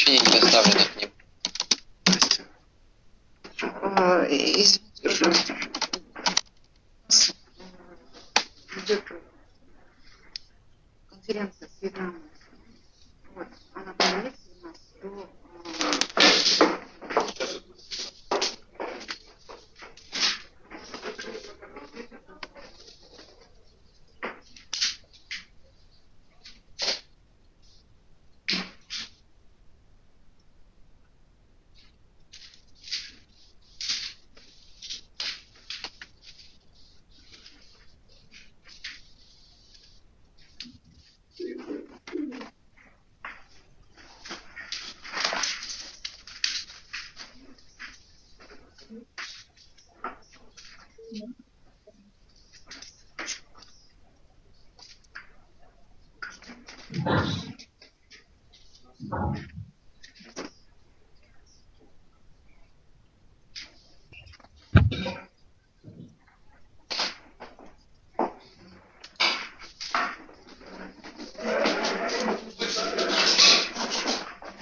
сообщение не доставлено к ним. Извините, пожалуйста. Идет конференция, семинар. Вот, она появится у нас до...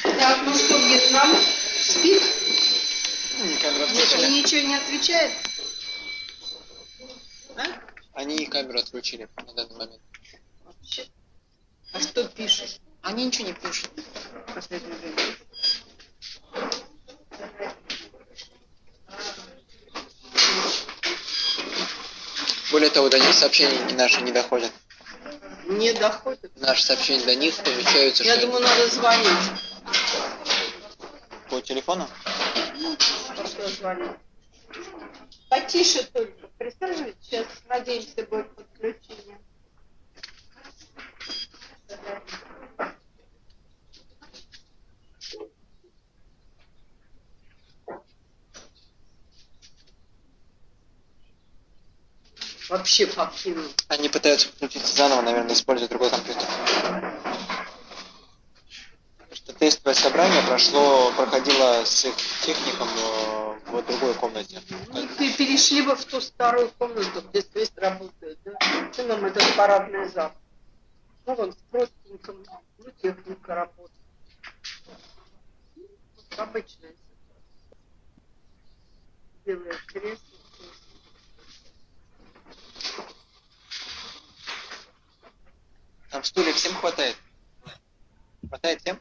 Так, ну что, Вьетнам спит? Они Ничего не отвечает? А? Они камеру отключили на данный момент. Вообще. А что пишешь? Они ничего не пишут в последнее время. Более того, до них сообщения наши не доходят. Не доходит. Наши сообщения до них помечаются, Я что думаю, надо звонить. по телефону. Пошла звонить. Потише только. Присаживайтесь. Сейчас, надеемся, будет подключение. Вообще покинул. Они пытаются подключиться заново, наверное, используя другой компьютер. Потому что тестовое собрание проходило с их техником в другой комнате. Ну, перешли бы в ту старую комнату, где связь работает, да? Что нам этот парадный зал? Ну, вон, в простеньком, ну, техника работает. Вот обычная ситуация. Белое кресло. Там стульев всем хватает. Хватает всем?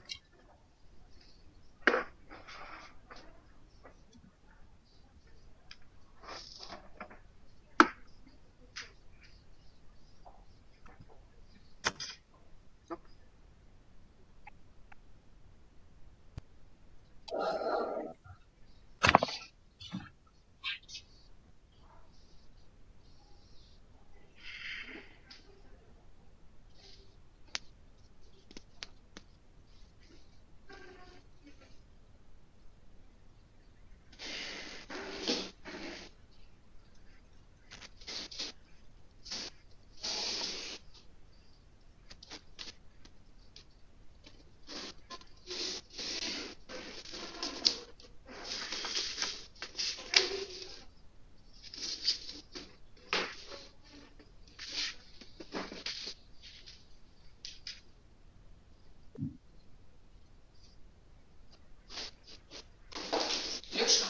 Леша,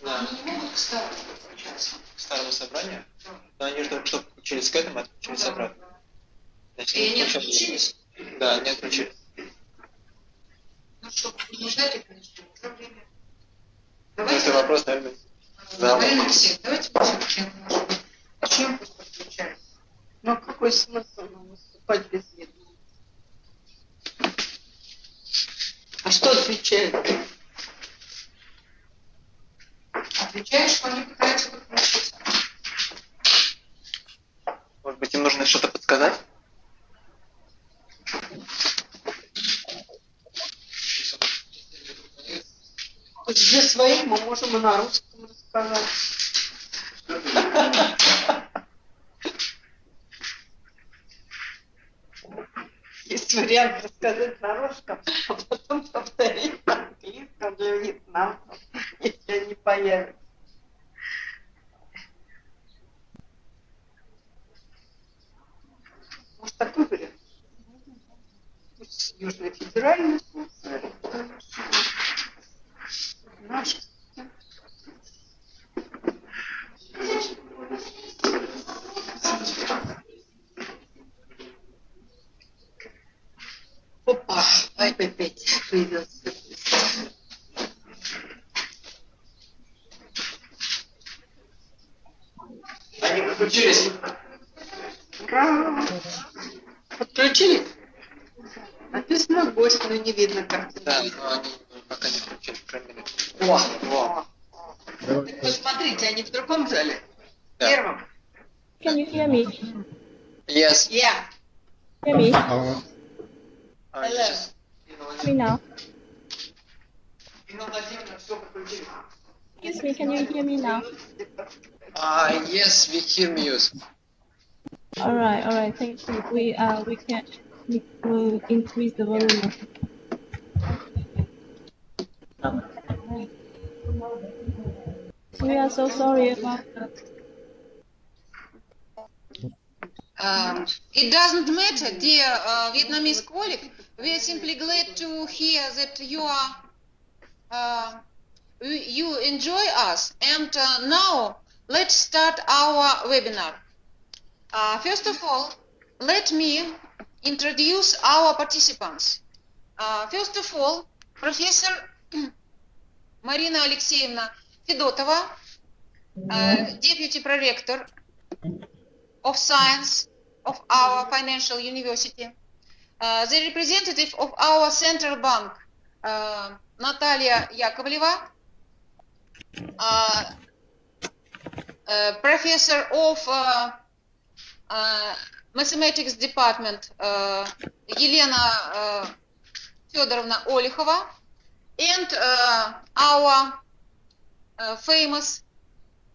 Да. они не могут к старому подключаться. К старому собранию? Но они же только что подключились к этому, отключились обратно. Значит, И они включат. отключились? Да, они отключились. Ну что, не ждать их, конечно, уже время. Ну, это вопрос, наверное, Марина Алексеевна, давайте мы все-таки, может быть, начнем, пусть подключаются. Ну, а какой смысл нам выступать без еды? А что отвечает? Отвечаешь, что они пытаются подключиться. Может быть, им нужно что-то подсказать? То есть для своих мы можем и на русском рассказать. Есть вариант рассказать на русском, а потом повторить на английском для вьетнамцев, если они появятся. Может, такой вариант? Пусть Южный федеральный слушает. Опять придется. Они подключились. Ура! Подключили? Написано гость, но не видно картинки. Да, но они пока не включили, по крайней мере. Во. Так посмотрите, они в другом зале. В Да. первом. Can you hear me? Yes. Я. Hear me? Сейчас. Me now. Инна Владимировна, все подключили. Excuse me, can you hear me now? Yes, we hear you. All right. Thank you. We can will increase the volume. We are so sorry about that. It doesn't matter, dear Vietnamese colleague. We are simply glad to hear that you enjoy us. And now let's start our webinar. First of all, let me introduce our participants. First of all, Professor Marina Alexeyevna Fedotova, Deputy Prorector of Science of our financial university. The representative of our central bank, Natalia Yakovleva, Professor of Mathematics Department, Елена Федоровна Олехова, and our famous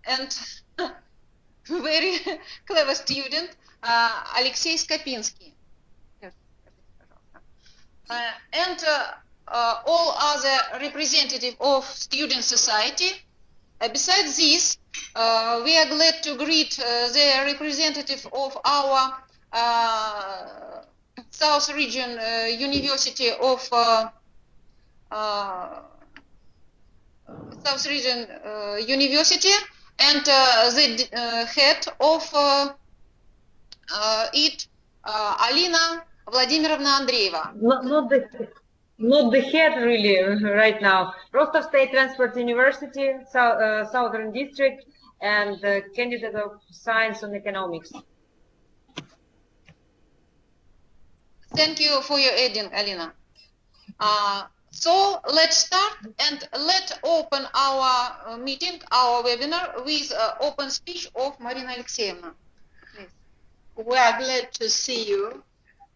and very clever student, Alexei Skapinsky. And all other representatives of student society. Besides this, we are glad to greet the representative of our South Region University of South Region University and the head of it, Alina Vladimirovna Andreeva. Not the head really right now. Rostov State Transport University, Southern District, and candidate of Science and Economics. Thank you for your aiding, Alina. So let's start and let's open our meeting, our webinar with open speech of Marina Alexeyevna. Please. We are glad to see you.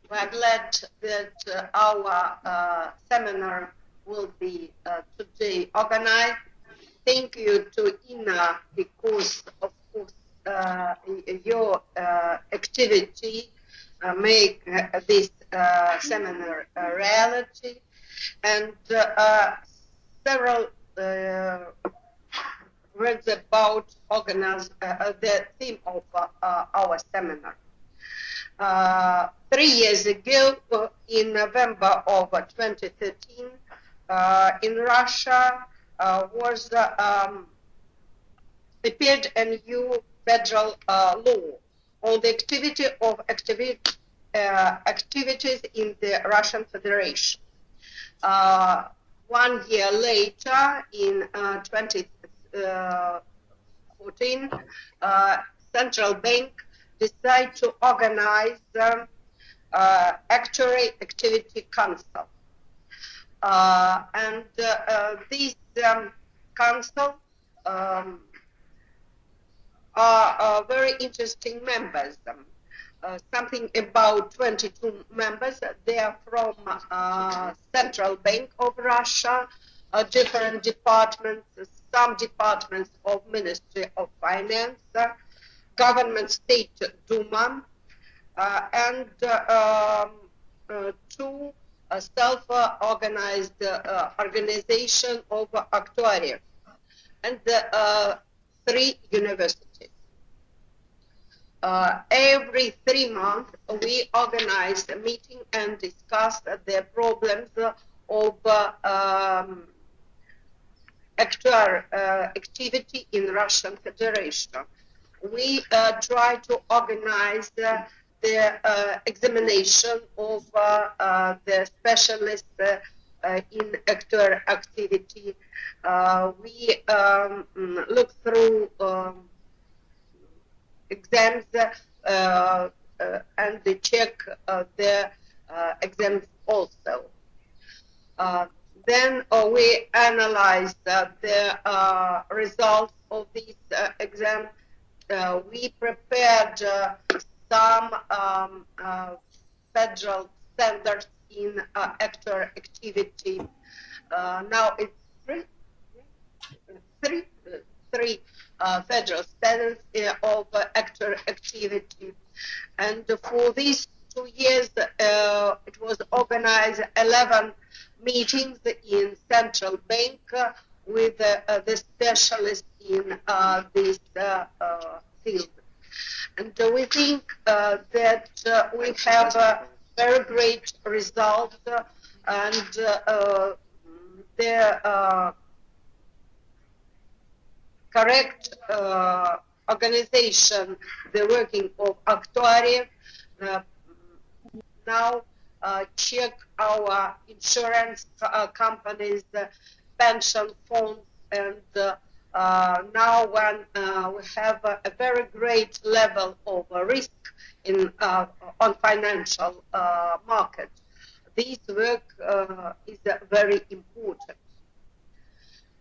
We are glad that our seminar will be today organized. Thank you to Inna because, of course, your activity make this seminar a reality. And several words about the theme of our seminar. 3 years ago, in November of 2013, in Russia was appeared a new federal law on the activity of activities in the Russian Federation. 1 year later, in 2014, Central Bank decided to organize Actuary Activity Council. And this council are very interesting members. Something about 22 members. They are from Central Bank of Russia, different departments, some departments of Ministry of Finance, Government State Duma, and two self-organized organization of actuaries, and 3 universities. Every 3 months, we organize a meeting and discuss the problems of actuarial activity in Russian Federation. We try to organize the examination of the specialists in actual activity. We look through exams and they check the exams also. Then we analyze the results of these exams. We prepared some federal standards in actual activity. Now it's three federal standards of actual activity. And for these 2 years, it was organized 11 meetings in central bank with the specialists in this field. And we think that we have a very great result, and the correct organization, the working of actuary, now check our insurance companies, pension funds, and now when we have a very great level of risk in on financial market, this work is very important.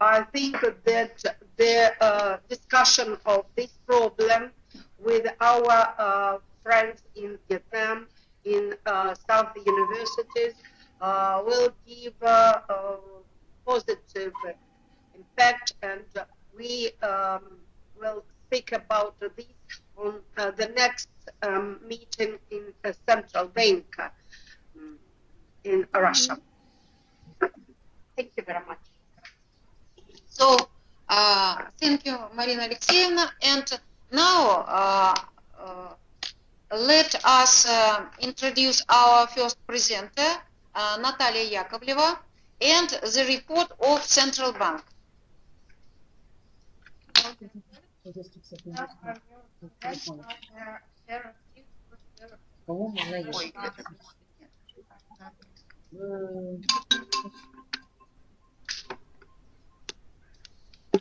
I think that the discussion of this problem with our friends in Vietnam, in South universities, will give a positive impact, and we will speak about this on the next meeting in Central Bank in Russia. Thank you very much. So, thank you, Marina Alexeyevna. And now, let us introduce our first presenter, Natalia Yakovleva, and the report of Central Bank.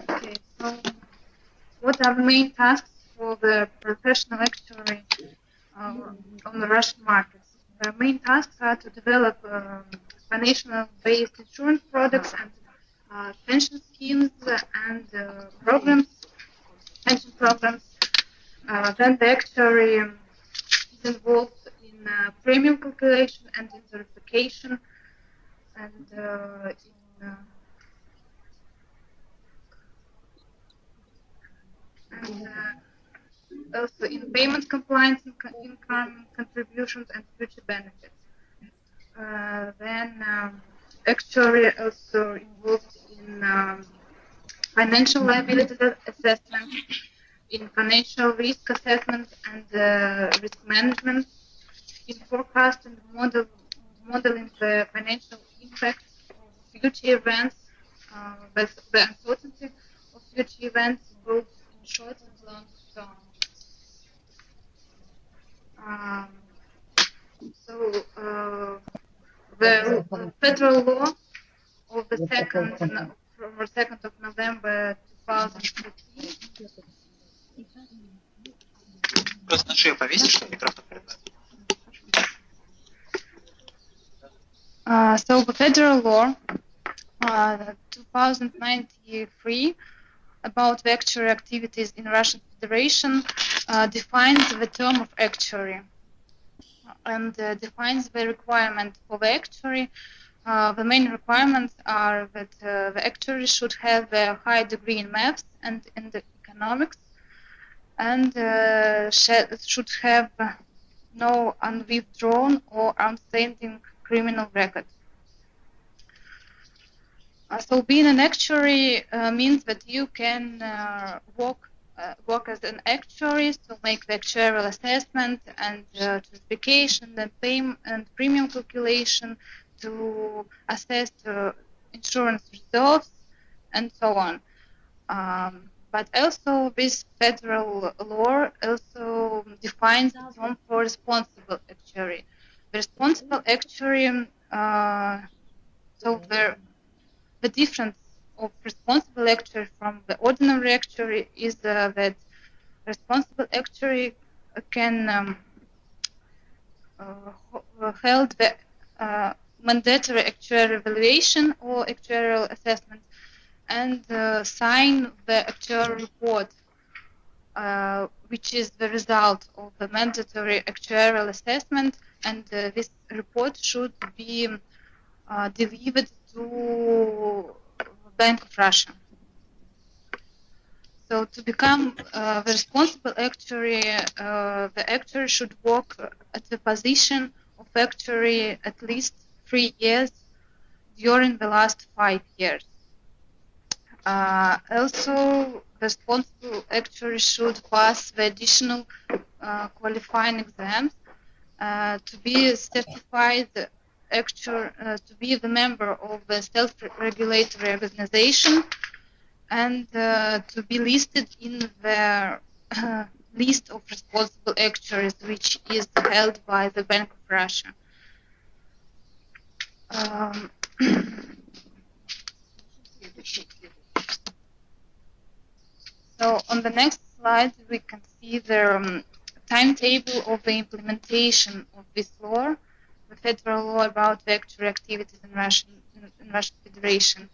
Okay, so what are the main tasks for the professional actuary on the Russian markets? The main tasks are to develop financial-based insurance products and pension schemes and programs, pension programs. Then the actuary is involved in premium calculation and in verification, and also in payment compliance, income contributions, and future benefits. Then actuary also involved in financial liability assessment, in financial risk assessment and risk management, in forecast and modeling the financial impacts of future events, the uncertainty of future events, both in short and long term. The federal law of the 2nd of November 2014. Просто на шею повесишь, чтобы микрофон перед нами. So the federal law 2093 about the actuary activities in Russian Federation defines the term of actuary and defines the requirement for the actuary. The main requirements are that the actuary should have a high degree in maths and in the economics, and should have no unwithdrawn or outstanding criminal record. So being an actuary means that you can work as an actuary to make the actuarial assessment and certification, and premium calculation, to assess insurance reserves, and so on. but also this federal law also defines the term for responsible actuary. The responsible actuary, so the difference of responsible actuary from the ordinary actuary is that responsible actuary can held the mandatory actuarial evaluation or actuarial assessment and sign the actuarial report, which is the result of the mandatory actuarial assessment, and this report should be delivered to Bank of Russia. So to become the responsible actuary, the actuary should work at the position of actuary at least 3 years during the last 5 years. Also, the responsible actuary should pass the additional qualifying exams to be certified actuary, to be the member of the self-regulatory organization, and to be listed in the list of responsible actuaries, which is held by the Bank of Russia. So on the next slide, we can see the timetable of the implementation of this law, the federal law about the actuary activities in Russian Federation.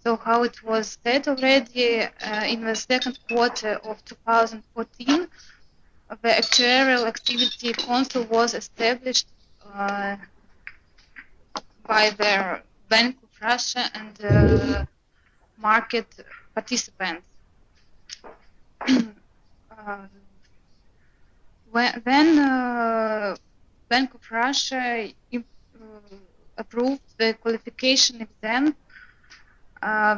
So how it was said already, in the second quarter of 2014, the Actuarial Activity Council was established by the Bank of Russia and market participants. Then Bank of Russia approved the qualification exam,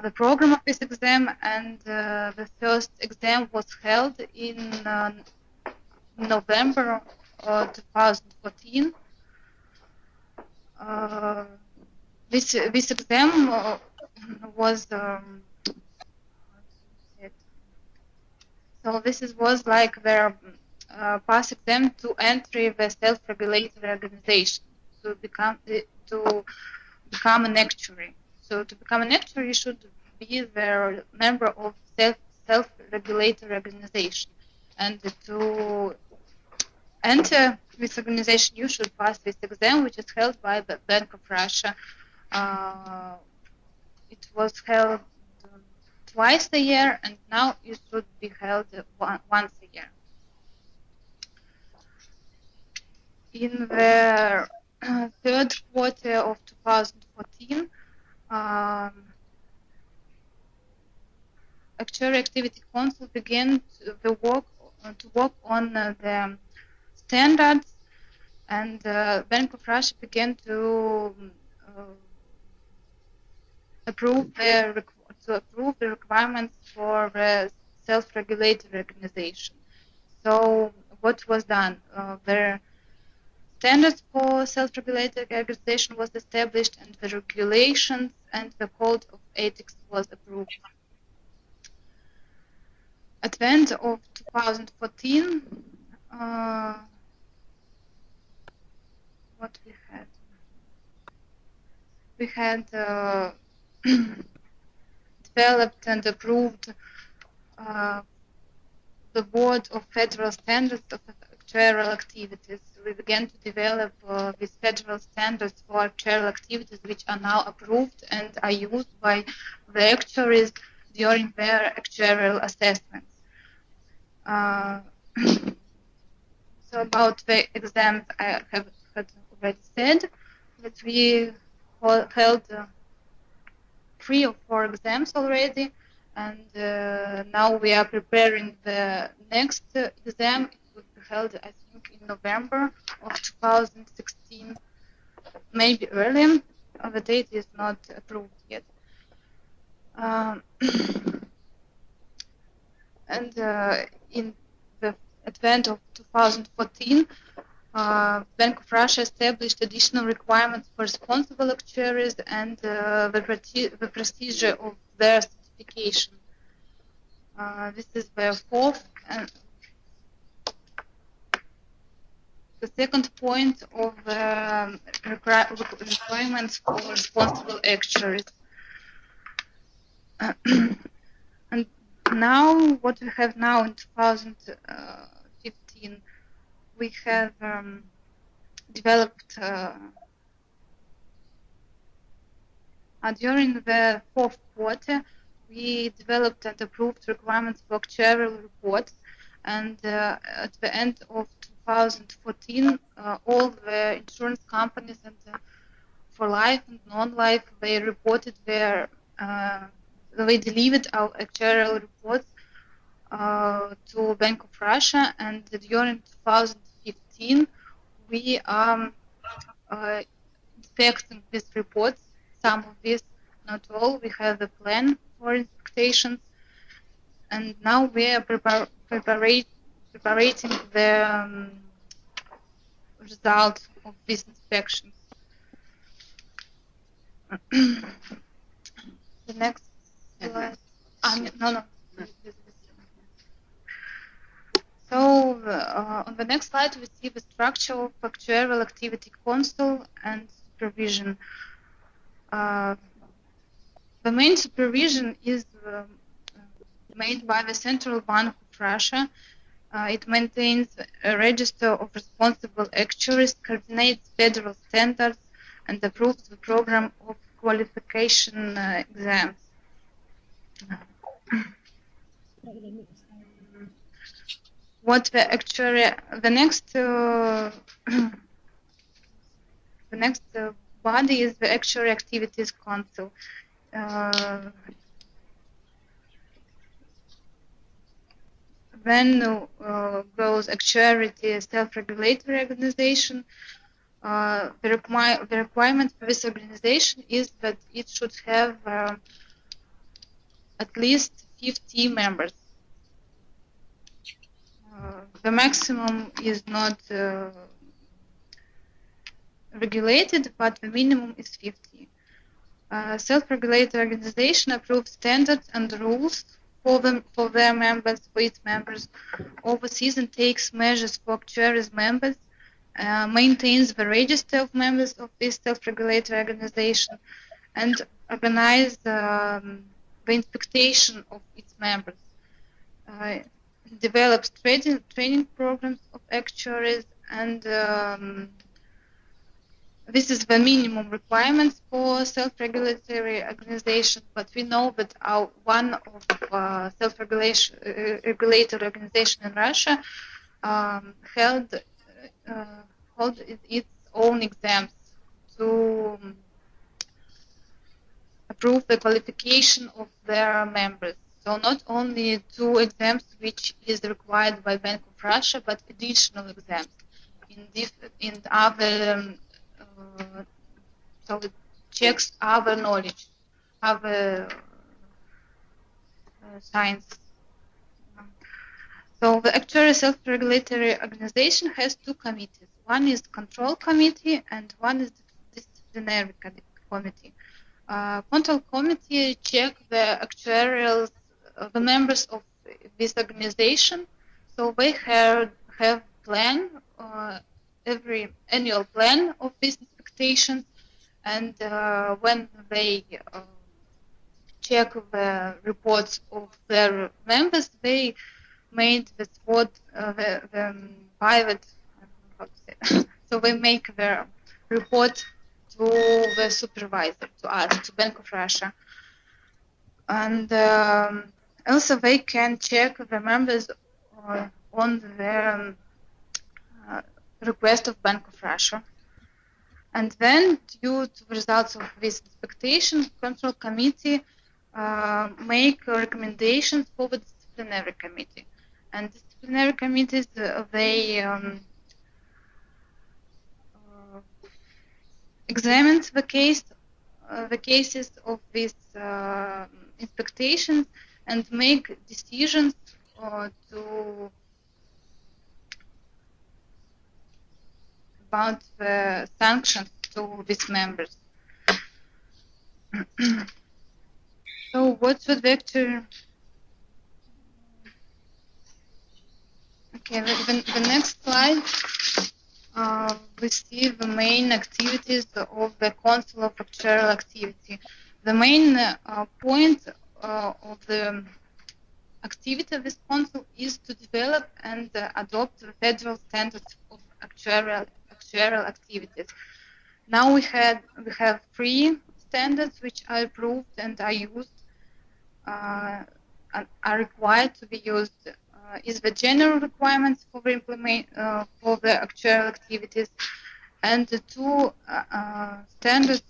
the program of this exam, and the first exam was held in November 2014. This exam was so this was like their pass exam to enter the self-regulatory organization to become an actuary. So to become an actuary, you should be the member of self-regulatory organization, and to enter this organization, you should pass this exam, which is held by the Bank of Russia. It was held twice a year, and now it should be held once a year. In the third quarter of 2014, Actuary Activity Council began to work on the standards, and Bank of Russia began to approve the requirements for the self-regulatory organization. So what was done? The standards for self-regulatory organization was established, and the regulations and the code of ethics was approved. At the end of 2014, what we had developed and approved the Board of Federal Standards of Actuarial Activities. We began to develop these federal standards for actuarial activities, which are now approved and are used by the actuaries during their actuarial assessments. So about the exams, I had already said that we held 3 or 4 exams already, and now we are preparing the next exam. It will be held, I think, in November of 2016, maybe earlier. The date is not approved yet. And in the advent of 2014, Bank of Russia established additional requirements for responsible actuaries and the procedure of their certification. This is the fourth and the second point of the requirements for responsible actuaries. And now, what we have now in 2015, we have developed during the fourth quarter, we developed and approved requirements for actuarial reports, and at the end of 2014, all the insurance companies and for life and non-life, they reported their, they delivered our actuarial reports to Bank of Russia, and during 2015, we are inspecting these reports. Some of these, not all. We have a plan for inspections, and now we are preparing the result of these inspections. The next slide. No. So on the next slide, we see the structure of actuarial activity console and supervision. The main supervision is made by the Central Bank of Russia. It maintains a register of responsible actuaries, coordinates federal standards, and approves the program of qualification exams. What the actuary, the next body is the Actuary Activities Council. Then goes Actuary Self-Regulatory Organization. The requirement for this organization is that it should have at least 50 members. The maximum is not regulated, but the minimum is 50. Self-regulatory organization approves standards and rules for their members, for its members, oversees and takes measures for actuaries members, maintains the register of members of this self-regulatory organization, and organizes the inspection of its members. Develops training programs of actuaries, and this is the minimum requirements for self-regulatory organization. But we know that one of self-regulatory organization in Russia held its own exams to approve the qualification of their members. So not only 2 exams which is required by Bank of Russia, but additional exams in other. So it checks our knowledge, our science. So the actuary self-regulatory organization has 2 committees. One is control committee and one is disciplinary committee. Control committee check the actuarials, the members of this organization. So they have plan, every annual plan of these inspections, and when they check the reports of their members, they made the private, how to say, so they make their report to the supervisor, to us, to Bank of Russia. And also they can check the members on the request of Bank of Russia. And then, due to the results of this inspection, control committee make recommendations for the disciplinary committee. And disciplinary committees, they examine the cases of these inspections and make decisions about the sanctions to these members. So what should the actuary Okay, the next slide, we see the main activities of the Council of Actuarial Activity. The main point of the activity of this council is to develop and adopt the federal standards of actuarial activities. Now we have 3 standards which are approved and are used, and are required to be used. Is the general requirements for the actuarial activities, and the 2 standards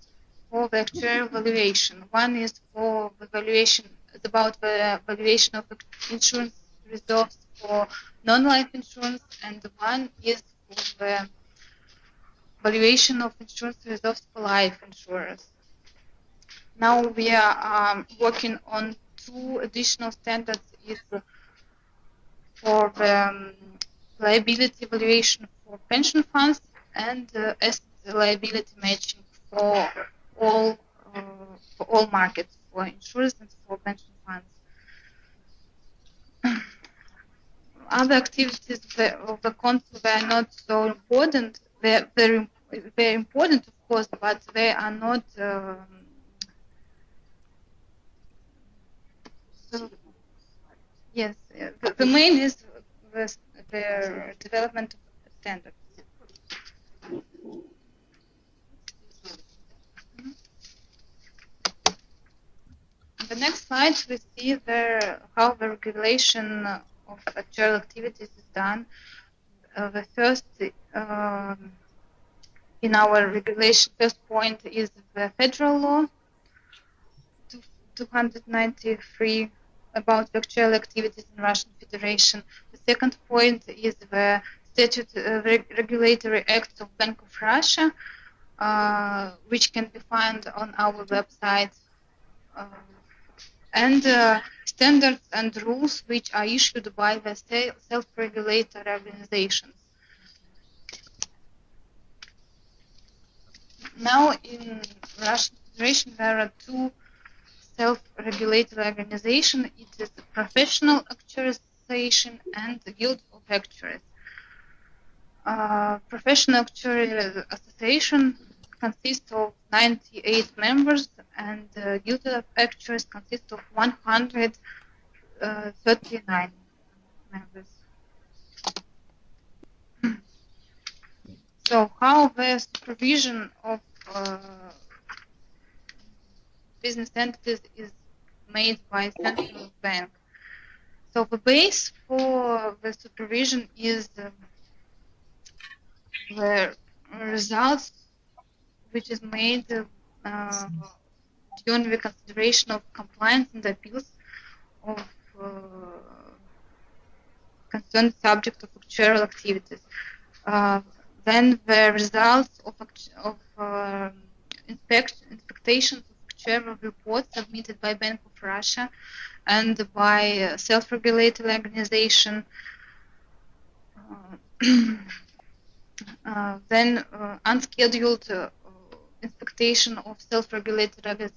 for the actuarial valuation. One is for the valuation, about the valuation of insurance reserves for non-life insurance, and one is for the valuation of insurance reserves for life insurers. Now we are working on 2 additional standards. Is for the liability valuation for pension funds and asset liability matching for all markets, for insurance and for pension funds. Other activities of the council are not so important. They're very important, of course, but they are not. Yes, the main is the development of standards. On the next slide, we see how the regulation of actuarial activities is done. The first, in our regulation, first point is the federal law 293 about the actuarial activities in Russian Federation. The second point is the statute regulatory acts of Bank of Russia, which can be found on our website, and standards and rules which are issued by the self-regulatory organizations. Now in Russian Federation there are 2 self-regulatory organizations. It is the Professional Actuaries Association and the Guild of Actuaries. Professional Actuaries Association consists of 98 members, and Guild of Actuaries consists of 139 members. So how the supervision of business entities is made by central bank. So the base for the supervision is the results which is made during the consideration of compliance and appeals of concerned subject of actuarial activities. Then the results of inspections of actuarial reports submitted by Bank of Russia and by self-regulatory organization. Then unscheduled inspection of self-regulatory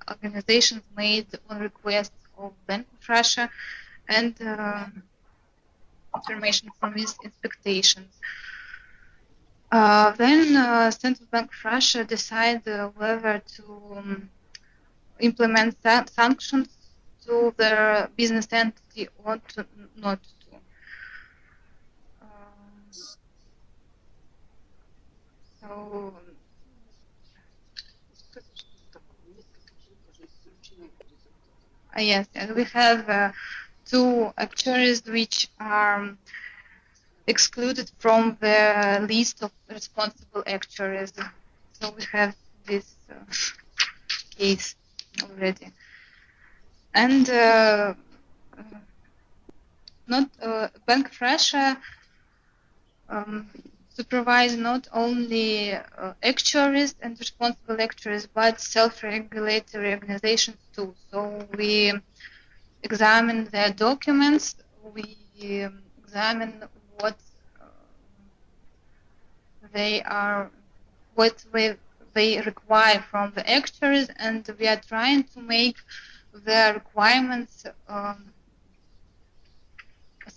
organizations made on request of Bank of Russia, and information from these inspections. Then Central Bank of Russia decide whether to implement sanctions to the business entity or not to. So yes, and we have 2 actuaries which are excluded from the list of responsible actuaries. So we have this case already. And Bank of Russia supervise not only actuaries and responsible actuaries, but self-regulatory organizations too. So we examine their documents, we examine what they require from the actuaries, and we are trying to make their requirements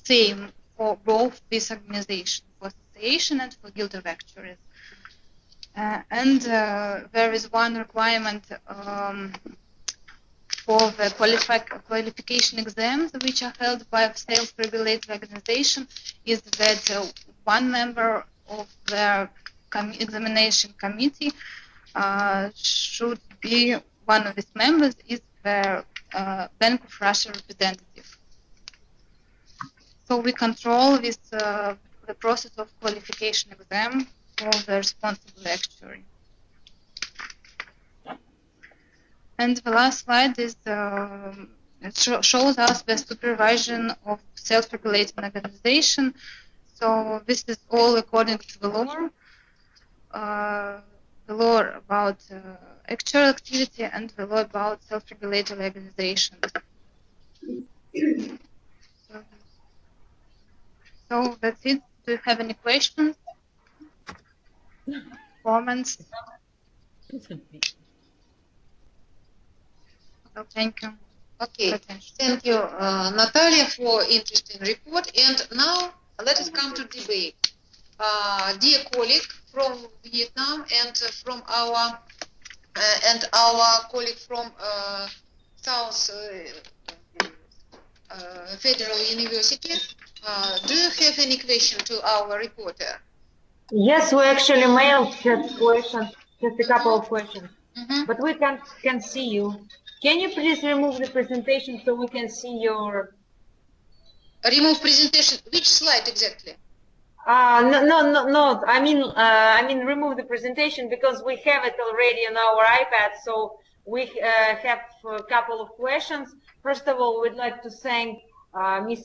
same for both these organizations, for association and for guild of actuaries. And there is one requirement for the qualification exams which are held by a self-regulated organization is that one member of the examination committee should be, one of its members is the Bank of Russia representative. So we control this the process of qualification exam for the responsible actuary. And the last slide is it shows us the supervision of self-regulating organization. So this is all according to the law about actuarial activity and the law about self-regulated organizations. So that's it. Do you have any questions? Comments? So thank you. Okay, thank you, Natalia, for interesting report. And now let us come to debate. Dear colleague from Vietnam and from our colleague from South Federal University, do you have any question to our reporter? Yes, we actually mailed just questions, just a couple of questions, but we can see you. Can you please remove the presentation so we can see your... Remove presentation, which slide exactly? No. I mean, remove the presentation because we have it already on our iPad. So we have a couple of questions. First of all, we'd like to thank Ms.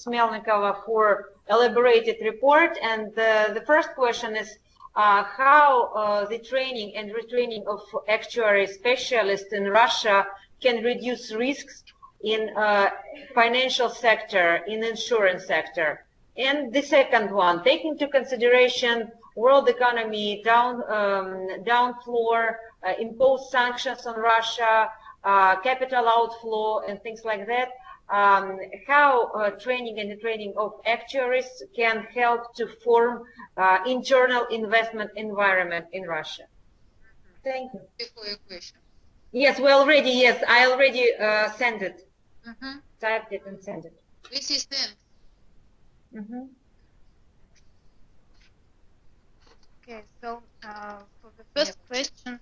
Smelnikova for elaborated report. And the first question is how the training and retraining of actuary specialists in Russia can reduce risks in financial sector, in insurance sector. And the second one, take into consideration world economy down floor, impose sanctions on Russia, capital outflow and things like that. How training and retraining of actuaries can help to form internal investment environment in Russia. Thank you. Before your question. Yes, I already sent it. Typed it and sent it. This is then. Okay, so for the first question,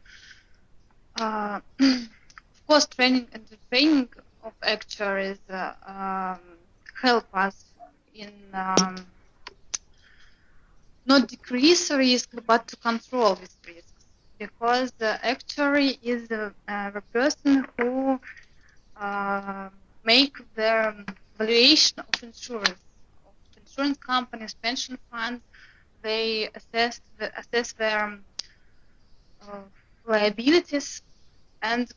of course, training and retraining of actuaries help us in not decrease risk, but to control these risks, because the actuary is the person who make the valuation of insurance companies, pension funds. They assess their liabilities and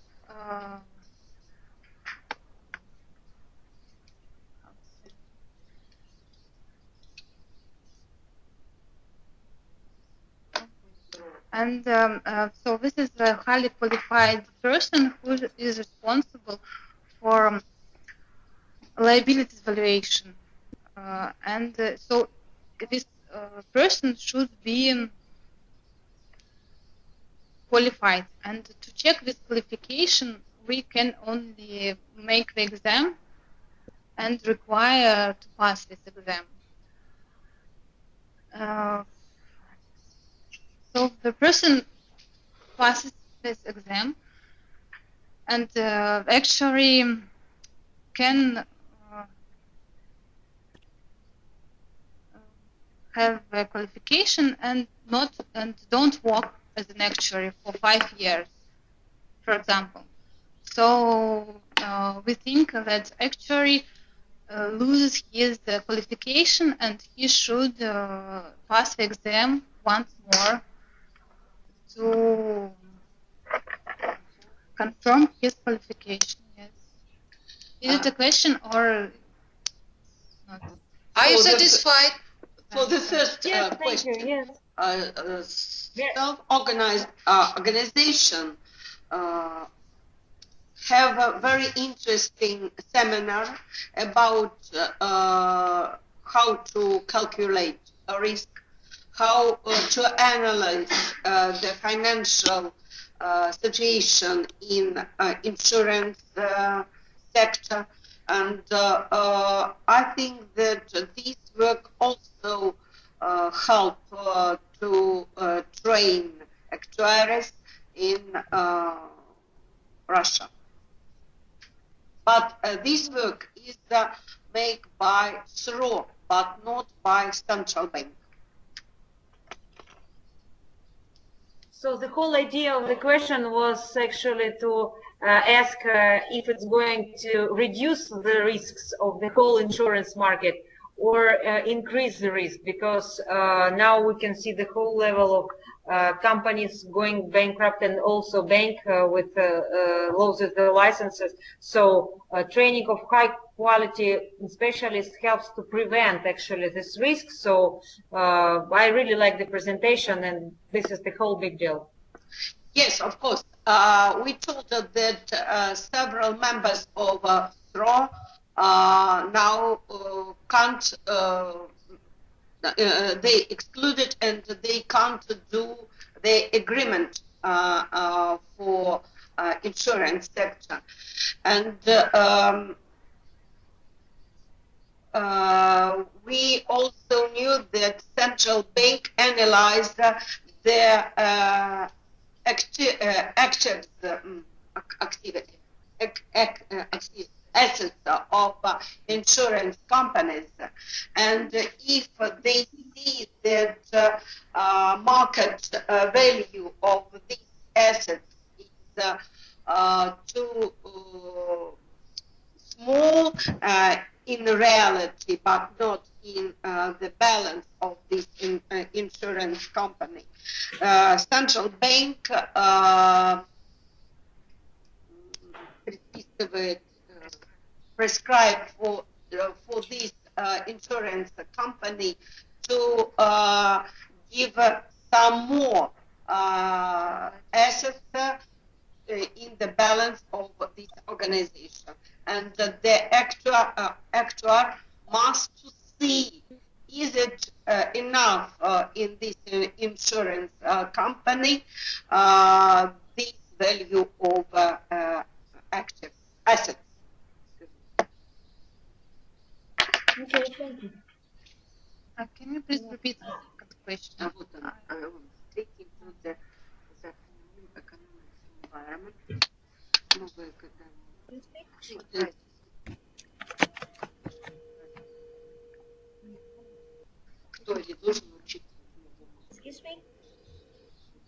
so this is a highly qualified person who is responsible for liabilities valuation, so this person should be qualified. And to check this qualification, we can only make the exam and require to pass this exam. So the person passes this exam and actually can have a qualification and don't work as an actuary for 5 years, for example. So we think that actuary loses his qualification and he should pass the exam once more to confirm his qualification. Yes. Is it a question or not? Are you satisfied? For the first question, self-organized organization have a very interesting seminar about how to calculate a risk, how to analyze the financial situation in insurance sector, and I think that this work also help to train actuaries in Russia. But this work is made by SRO, but not by central bank. So the whole idea of the question was actually to ask if it's going to reduce the risks of the whole insurance market or increase the risk, because now we can see the whole level of companies going bankrupt and also bank with loses their licenses. So training of high quality specialists helps to prevent actually this risk. So I really like the presentation, and this is the whole big deal. Yes, of course. We told that several members of SRO now can't, they excluded and they can't do the agreement for insurance sector. And we also knew that central bank analyzed their assets of insurance companies, and if they see that market value of these assets is too small in reality, but not in the balance of this insurance company, central bank prescribe for this insurance company to give some more assets in the balance of this organization, and the actuary must see, is it enough in this insurance company this value of active assets. Okay, thank you. Can you please repeat the second question? Taking into the new economic environment, кто ли должен учиться? Excuse me?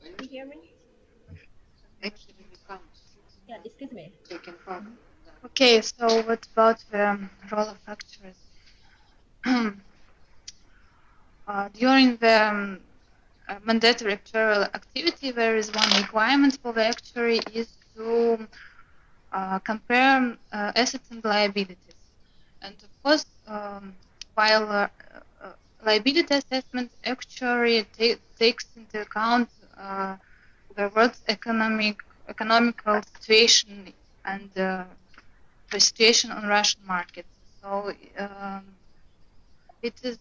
Can you hear me? Actually, we can't. Yeah, excuse me. Taking part. Okay, so what about the role of actuaries? During the mandatory actuarial activity, there is one requirement for the actuary is to compare assets and liabilities. And of course, while liability assessment, actuary takes into account the world's economical situation and the situation on Russian market. So it is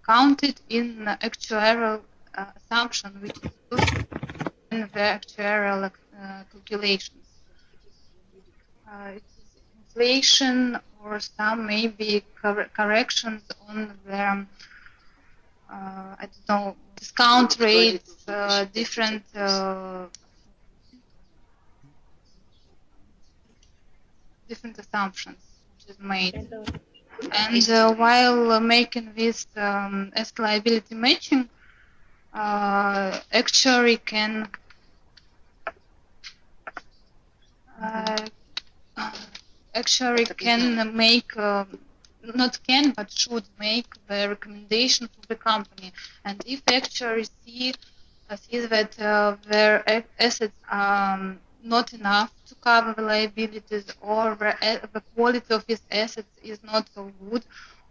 counted in actuarial assumption, which is used in the actuarial calculations. It is inflation or some maybe corrections on the I don't know, discount rates, different assumptions which is made. And while making this asset liability matching, actuary can make not can but should make the recommendation for the company. And if actuary sees that their assets are not enough to cover the liabilities, or the quality of these assets is not so good,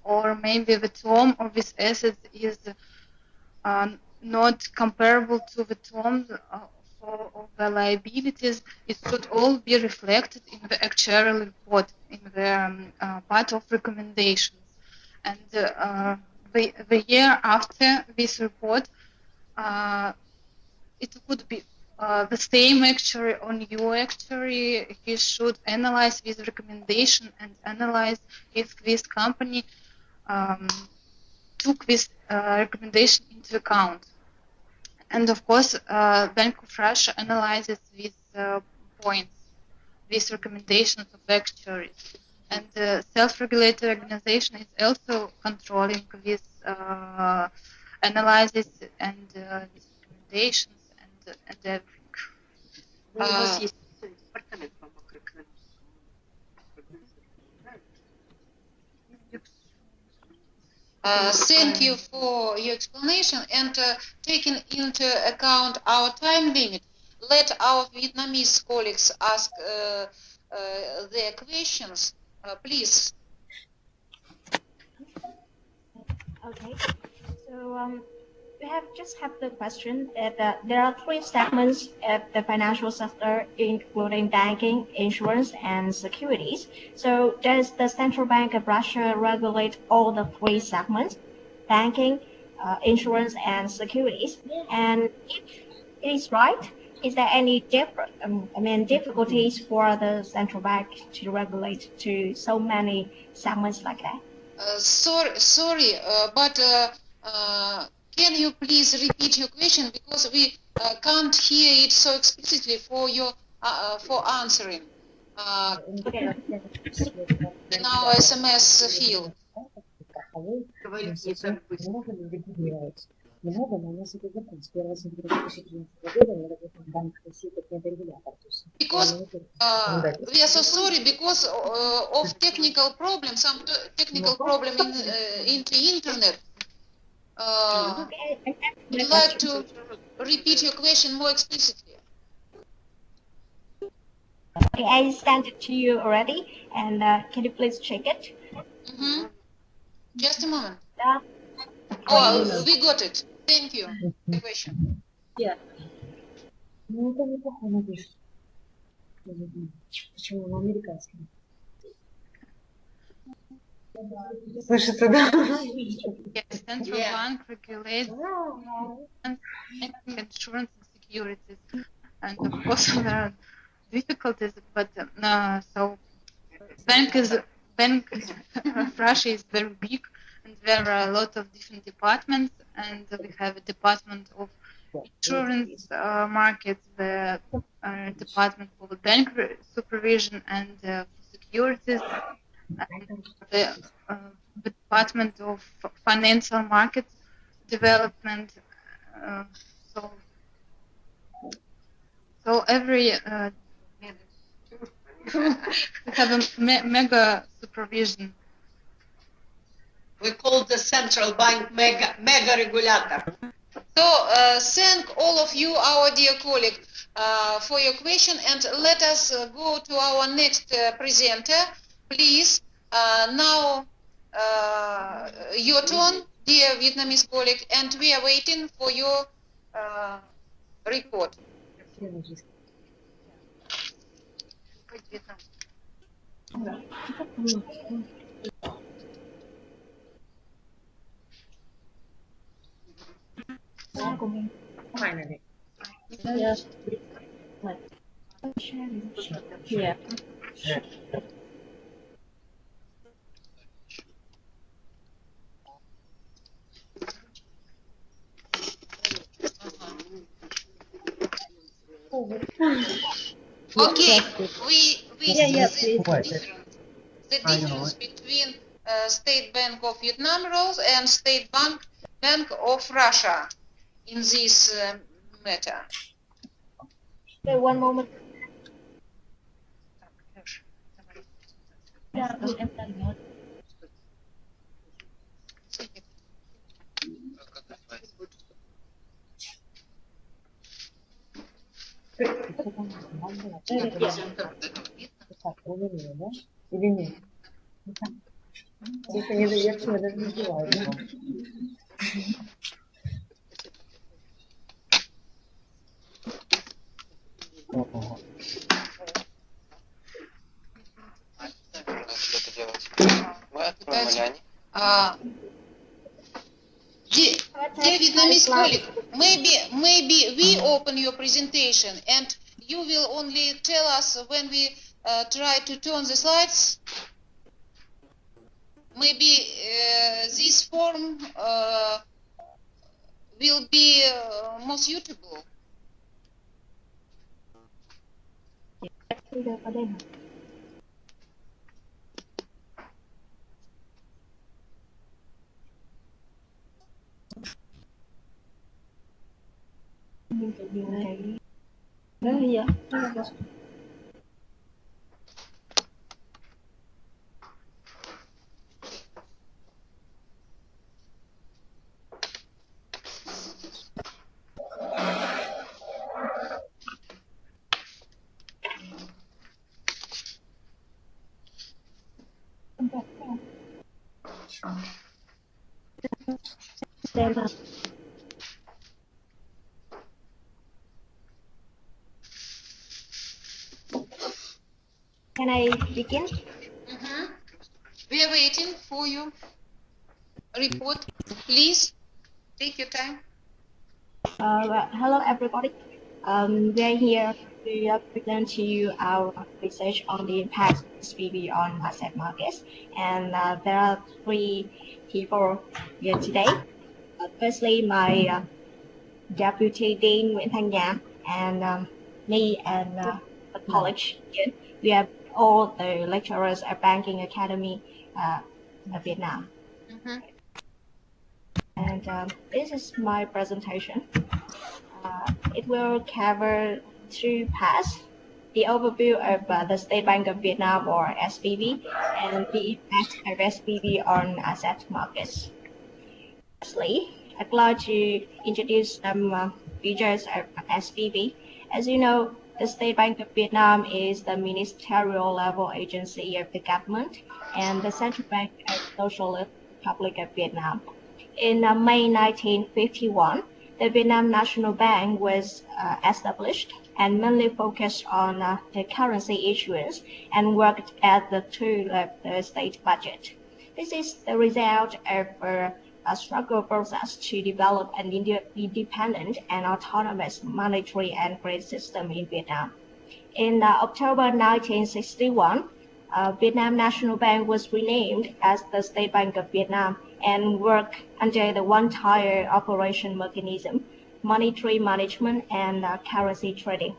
or maybe the term of these assets is not comparable to the terms of the liabilities, it should all be reflected in the actuarial report, in the part of recommendations. And the year after this report, it would be the same actuary or new actuary. He should analyze this recommendation and analyze if this company took this recommendation into account. And of course, Bank of Russia analyzes these points, these recommendations of actuaries. And the self-regulated organization is also controlling this analysis and these recommendations and everything. У вас есть департамент по макроэкономическому Thank you for your explanation and taking into account our time limit. Let our Vietnamese colleagues ask their questions, please. Okay. So we just have the question that there are 3 segments at the financial sector, including banking, insurance, and securities. So does the Central Bank of Russia regulate all the 3 segments, banking, insurance, and securities? And if it is right, is there any difficulties for the Central Bank to regulate to so many segments like that? Sorry, but can you please repeat your question, because we can't hear it so explicitly for your for answering in our SMS field. Because we are so sorry, because of technical problem, some technical problem in the internet. Would you like to repeat your question more explicitly? Okay, I sent it to you already, and can you please check it? Just a moment. Oh, we got it. Thank you. The question. Yeah. Почему на американском? Слышится, да? Yes, Central Bank regulates insurance and securities, and of course there are difficulties. But so Bank of Russia is very big, and there are a lot of different departments, and we have a department of insurance markets, the department for the bank supervision, and for securities, and the department of financial market development. So every we have a mega supervision. We call the Central Bank mega regulator. So thank all of you, our dear colleague, for your question, and let us go to our next presenter, please. Now your turn, dear Vietnamese colleague, and we are waiting for your report. Finally. Yes. Yeah. Okay, we see the difference between State Bank of Vietnam rules and State Bank of Russia in this matter. Okay, one moment. Или нет? Если не завершено, я даже не сделаю. Что-то делать. Мы откроем, или они? Dear Vietnamese colleague, maybe we open your presentation and you will only tell us when we try to turn the slides. Maybe this form will be more suitable. Can I begin? We are waiting for your report. Please take your time. Hello, everybody. We are here to present to you our research on the impact of SPV on asset markets. And there are three people here today. Firstly, my Deputy Dean Nguyễn Thanh Nhã and me and the college here. We are all the lecturers at Banking Academy of Vietnam. And this is my presentation. It will cover two parts: the overview of the State Bank of Vietnam, or SBV, and the impact of SBV on asset markets. Firstly, I'd like to introduce some features of SBV. As you know, the State Bank of Vietnam is the ministerial level agency of the government and the Central Bank of the Socialist Republic of Vietnam. In May 1951, the Vietnam National Bank was established and mainly focused on the currency issuance and worked as the tool of the state budget. This is the result of a struggle process to develop an independent and autonomous monetary and credit system in Vietnam. In October 1961, Vietnam National Bank was renamed as the State Bank of Vietnam and worked under the one-tier operation mechanism, monetary management, and currency trading.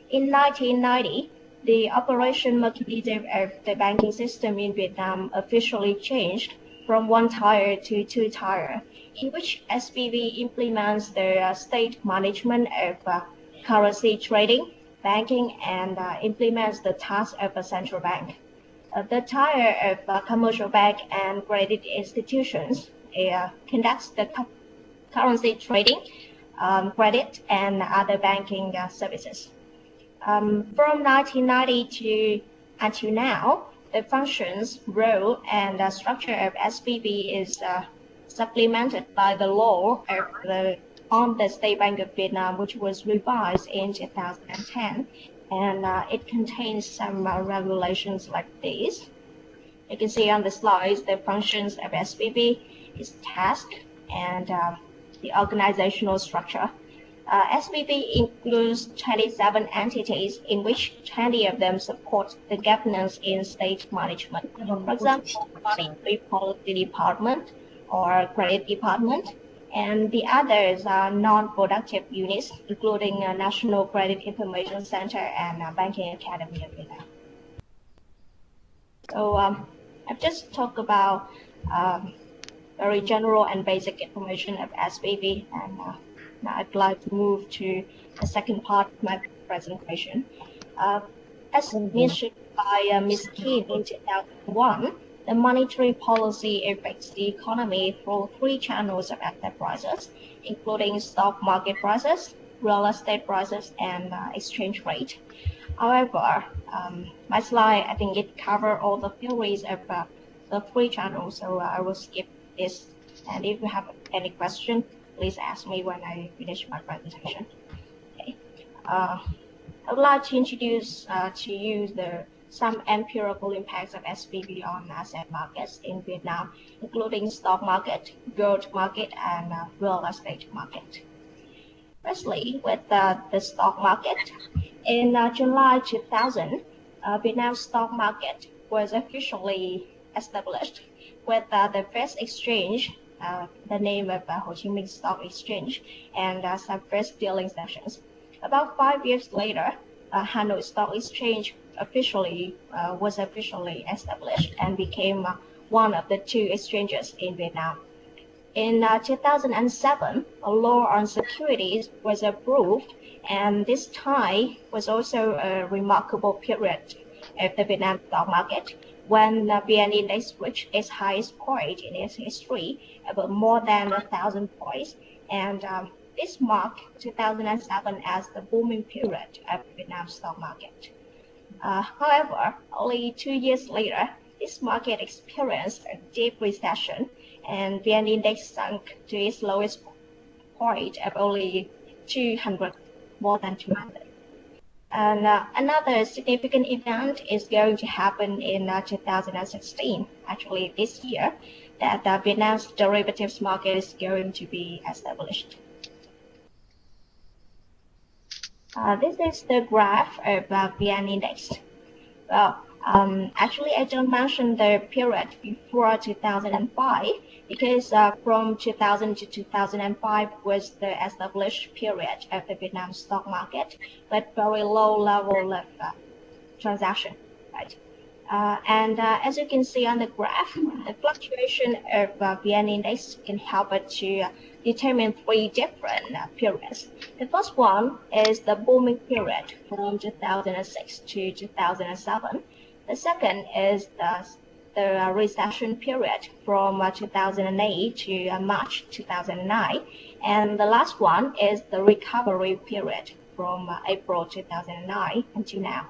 In 1990, the operation mechanism of the banking system in Vietnam officially changed from one-tier to two-tier, in which SBV implements the state management of currency trading, banking, and implements the tasks of a central bank. The tier of commercial bank and credit institutions conducts the currency trading, credit, and other banking services. From 1990 until now, the functions, role, and structure of SBV is supplemented by the law on the State Bank of Vietnam, which was revised in 2010. And it contains some regulations like this. You can see on the slides the functions of SBV, its task, and the organizational structure. SBV includes 27 entities, in which 20 of them support the governance in state management. For example, monetary policy department or credit department, and the others are non-productive units, including National Credit Information Center and Banking Academy of Vietnam. So I've just talked about very general and basic information of SBV, and now I'd like to move to the second part of my presentation. As mentioned by Ms. Kim in 2001, the monetary policy affects the economy through three channels of asset prices, including stock market prices, real estate prices, and exchange rate. However, my slide, I think it covers all the theories of the three channels, so I will skip this. And if you have any question, please ask me when I finish my presentation. Okay. I would like to introduce to you some empirical impacts of SVB on asset markets in Vietnam, including stock market, gold market, and real estate market. Firstly, with the stock market, in July 2000, Vietnam stock market was officially established with the first exchange, the name of Ho Chi Minh Stock Exchange, and some first dealing sessions. About 5 years later, Hanoi Stock Exchange was officially established and became one of the 2 exchanges in Vietnam. In 2007, a law on securities was approved, and this time was also a remarkable period of the Vietnam stock market when the VN Index reached its highest point in its history, about more than 1,000 points, and this marked 2007 as the booming period of the Vietnam stock market. However, only 2 years later, this market experienced a deep recession, and VN Index sunk to its lowest point of only 200, more than 200. And another significant event is going to happen in 2016, actually this year, that Vietnam's derivatives market is going to be established. This is the graph of VN Index. Well, actually, I don't mention the period before 2005 because from 2000 to 2005 was the established period of the Vietnam stock market, but very low level of transaction, right? And as you can see on the graph, the fluctuation of VN Index can help it to determine 3 different periods. The first one is the booming period from 2006 to 2007. The second is the recession period from 2008 to March 2009. And the last one is the recovery period from April 2009 until now.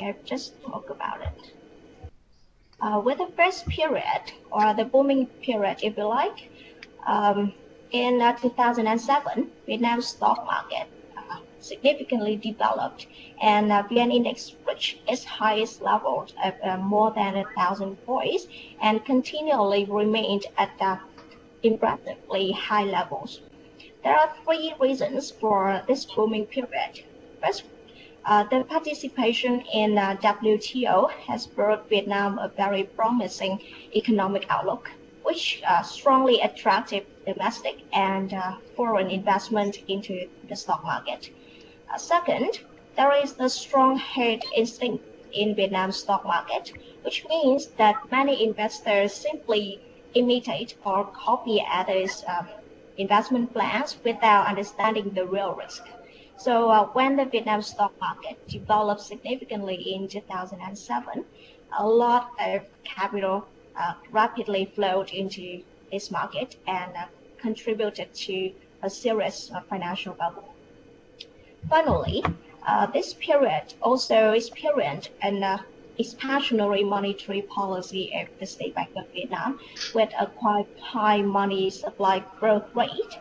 I've just talked about it. With the first period, or the booming period if you like, in 2007, Vietnam's stock market significantly developed, and VN Index reached its highest level of more than 1,000 points and continually remained at impressively high levels. There are 3 reasons for this booming period. First, the participation in WTO has brought Vietnam a very promising economic outlook, which strongly attracted domestic and foreign investment into the stock market. Second, there is the strong herd instinct in Vietnam's stock market, which means that many investors simply imitate or copy others' investment plans without understanding the real risk. So when the Vietnam stock market developed significantly in 2007, a lot of capital rapidly flowed into this market and contributed to a serious financial bubble. Finally, this period also experienced an expansionary monetary policy of the State Bank of Vietnam with a quite high money supply growth rate,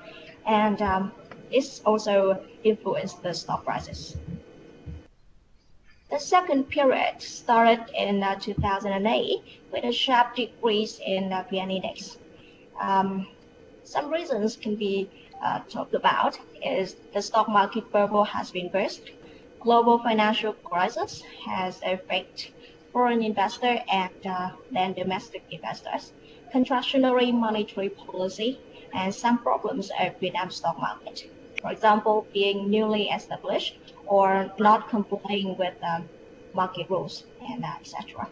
and this also influenced the stock prices. The second period started in 2008 with a sharp decrease in VN Index. Some reasons can be talked about is the stock market bubble has been burst, global financial crisis has affected foreign investors and then domestic investors, contractionary monetary policy, and some problems of Vietnam stock market. For example, being newly established or not complying with market rules, and etc.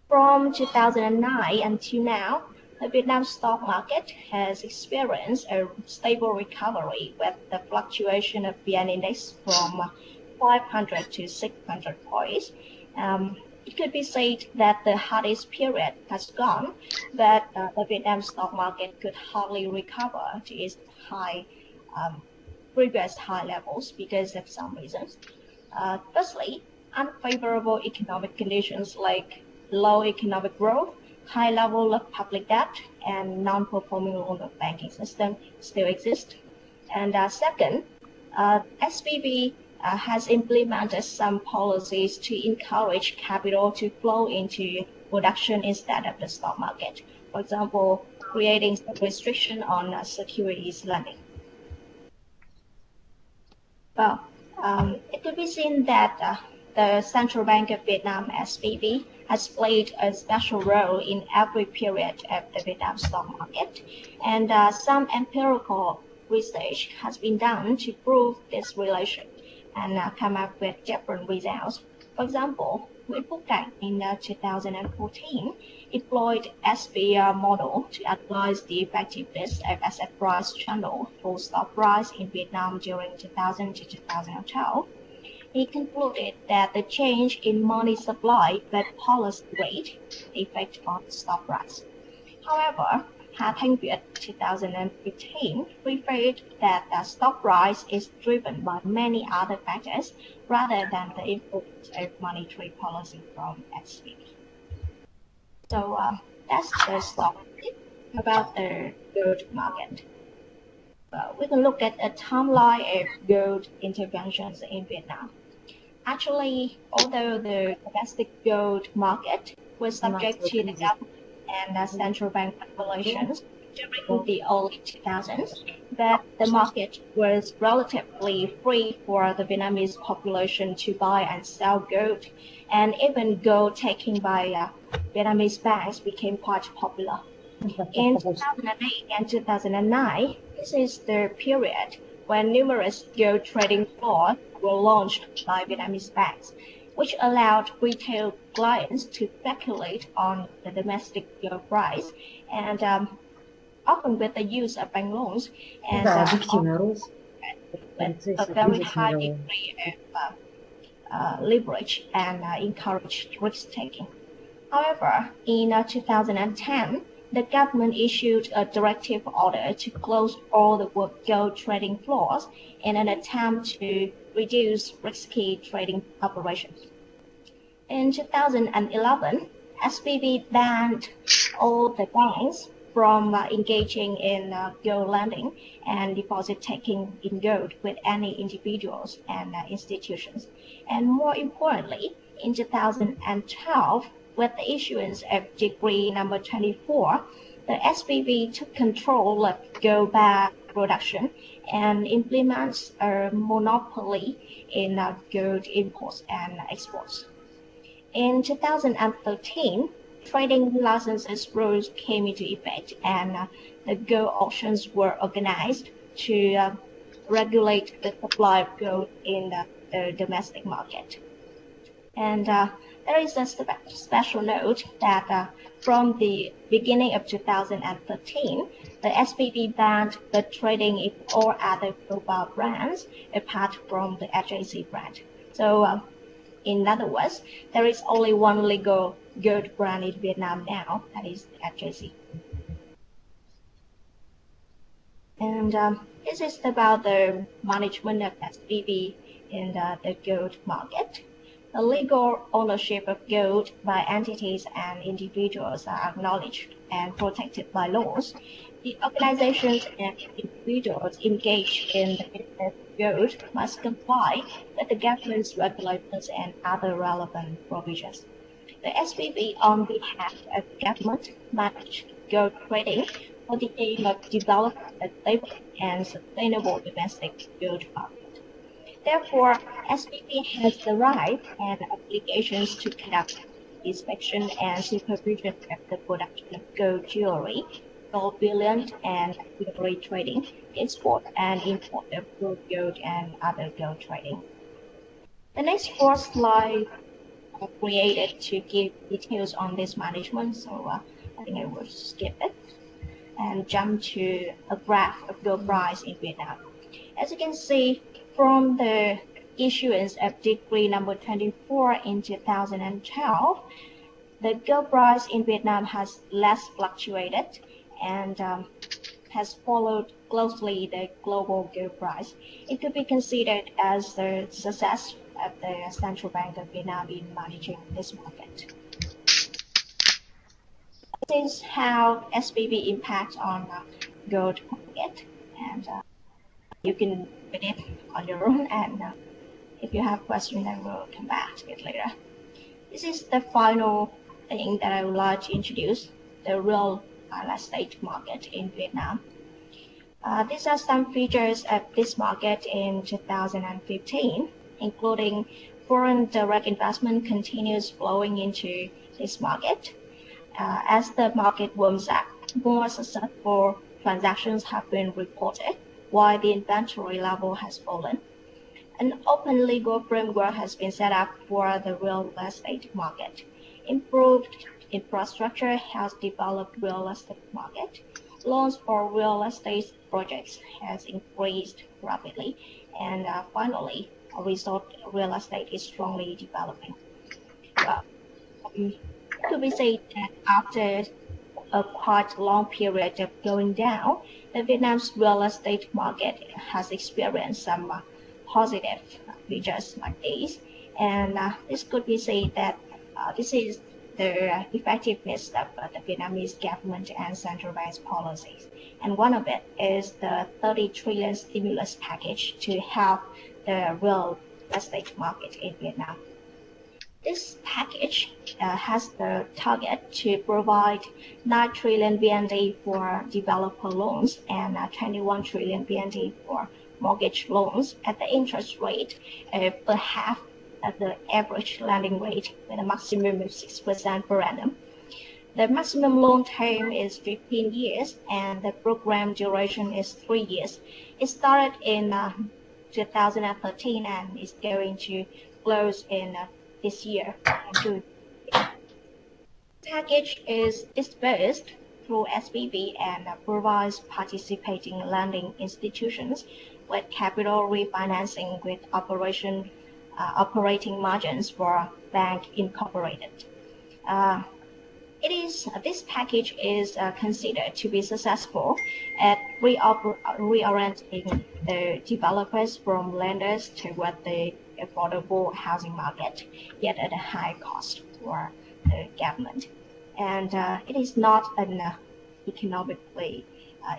From 2009 until now, the Vietnam stock market has experienced a stable recovery with the fluctuation of VN Index from 500 to 600 points. It could be said that the hottest period has gone, but the Vietnam stock market could hardly recover to its previous high levels because of some reasons. Firstly, unfavorable economic conditions like low economic growth, high level of public debt and non-performing loan banking system still exist. And second, SBB has implemented some policies to encourage capital to flow into production instead of the stock market. For example, creating some restriction on securities lending. Well, it could be seen that the Central Bank of Vietnam, SBV, has played a special role in every period of the Vietnam stock market, and some empirical research has been done to prove this relation and come up with different results. For example, Putei in 2014 deployed SBR model to analyze the effectiveness of asset price channel for stock price in Vietnam during 2000 to 2012. He concluded that the change in money supply by policy rate effect on stock price. However, Ha Thanh Việt 2015 referred that the stock price is driven by many other factors rather than the influence of monetary policy from SBB. So that's the stock about the gold market. We can look at a timeline of gold interventions in Vietnam. Actually, although the domestic gold market was subject to the government and central bank regulations during the early 2000s, but the market was relatively free for the Vietnamese population to buy and sell gold, and even gold taken by Vietnamese banks became quite popular. In 2008 and 2009, this is the period when numerous gold trading floors were launched by Vietnamese banks, which allowed retail clients to speculate on the domestic gold price, and often with the use of bank loans and with a very high degree of leverage and encouraged risk-taking. However, in 2010, the government issued a directive order to close all the gold trading floors in an attempt to reduce risky trading operations. In 2011, SBB banned all the banks from engaging in gold lending and deposit taking in gold with any individuals and institutions. And more importantly, in 2012, with the issuance of Decree number 24, the SBB took control of gold bar production and implements a monopoly in gold imports and exports. In 2013, trading licenses rules came into effect, and the gold auctions were organized to regulate the supply of gold in the domestic market. And there is a special note that from the beginning of 2013, the SBB banned the trading in all other global brands apart from the acade brand. So, in other words, there is only one legal gold brand in Vietnam now, that is the acade. And this is about the management of SBB in the gold market. The legal ownership of gold by entities and individuals are acknowledged and protected by laws. The organizations and individuals engaged in the business of gold must comply with the government's regulations and other relevant provisions. The SBB, on behalf of the government, managed gold trading for the aim of developing a stable and sustainable domestic gold market. Therefore, SBB has the right and obligations to conduct inspection and supervision of the production of gold jewelry, gold bullion, and jewelry trading, export and import of gold and other gold trading. The next 4 slides are created to give details on this management, so I think I will skip it and jump to a graph of gold price in Vietnam. As you can see, from the issuance of Decree number 24 in 2012, the gold price in Vietnam has less fluctuated and has followed closely the global gold price. It could be considered as the success of the Central Bank of Vietnam in managing this market. This is how SBB impacts on gold market, and you can read it on your own. And if you have questions, then we'll come back to it later. This is the final thing that I would like to introduce: the real estate market in Vietnam. These are some features of this market in 2015, including foreign direct investment continues flowing into this market. As the market warms up, more successful transactions have been reported, while the inventory level has fallen. An open legal framework has been set up for the real estate market. Improved infrastructure has developed real estate market. Loans for real estate projects has increased rapidly, and finally, resort real estate is strongly developing. Could we say that after a quite long period of going down, the Vietnam's real estate market has experienced some positive features like these, and this could be said that this is the effectiveness of the Vietnamese government and central bank policies. And one of it is the 30 trillion stimulus package to help the real estate market in Vietnam. This package has the target to provide 9 trillion VND for developer loans and 21 trillion VND for mortgage loans at the interest rate per half of the average lending rate with a maximum of 6% per annum. The maximum loan term is 15 years and the program duration is 3 years. It started in 2013 and is going to close in this year, June. The package is dispersed through SBB and provides participating lending institutions with capital refinancing with operating margins for bank incorporated. This package is considered to be successful at reorienting the developers from lenders toward the affordable housing market, yet at a high cost for the government. And it is not an economically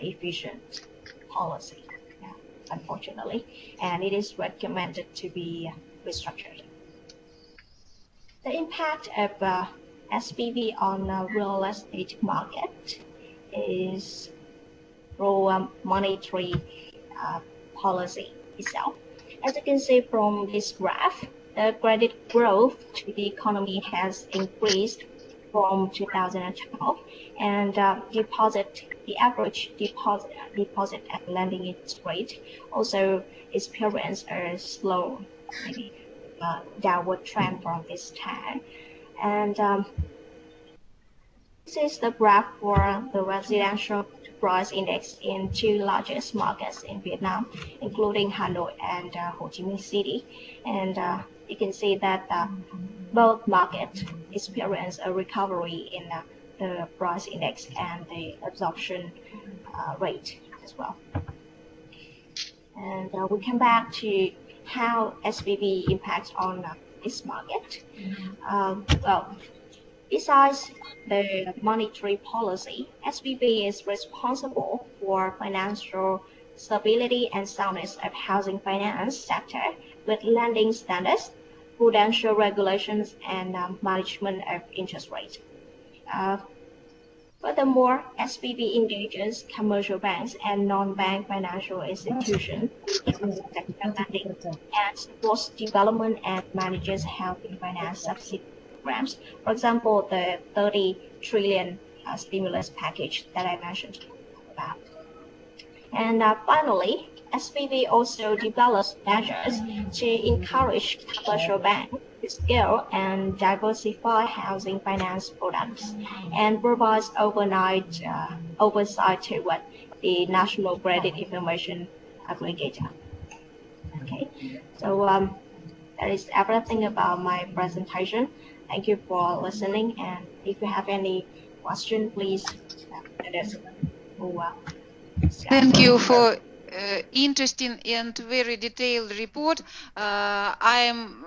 efficient policy, unfortunately, and it is recommended to be restructured. The impact of SBB on the real estate market is through monetary policy itself. As you can see from this graph, the credit growth to the economy has increased from 2012, and the average deposit and lending interest rate also experienced a slow, maybe downward trend from this time. And this is the graph for the residential price index in two largest markets in Vietnam, including Hanoi and Ho Chi Minh City. And you can see that both markets experience a recovery in the price index and the absorption rate as well. And we come back to how SBB impacts on this market. Well, besides the monetary policy, SBB is responsible for financial stability and soundness of housing finance sector with lending standards, prudential regulations, and management of interest rates. Furthermore, SBB engages commercial banks and non-bank financial institutions in sector lending and supports development and manages housing finance subsidy programs. For example, the 30 trillion stimulus package that I mentioned about. And finally, SBB also develops measures to encourage commercial banks to scale and diversify housing finance products and provides oversight to the National Credit Information Aggregator. Okay, so that is everything about my presentation. Thank you for listening, and if you have any question, please let us know. Thank you for interesting and very detailed report. I am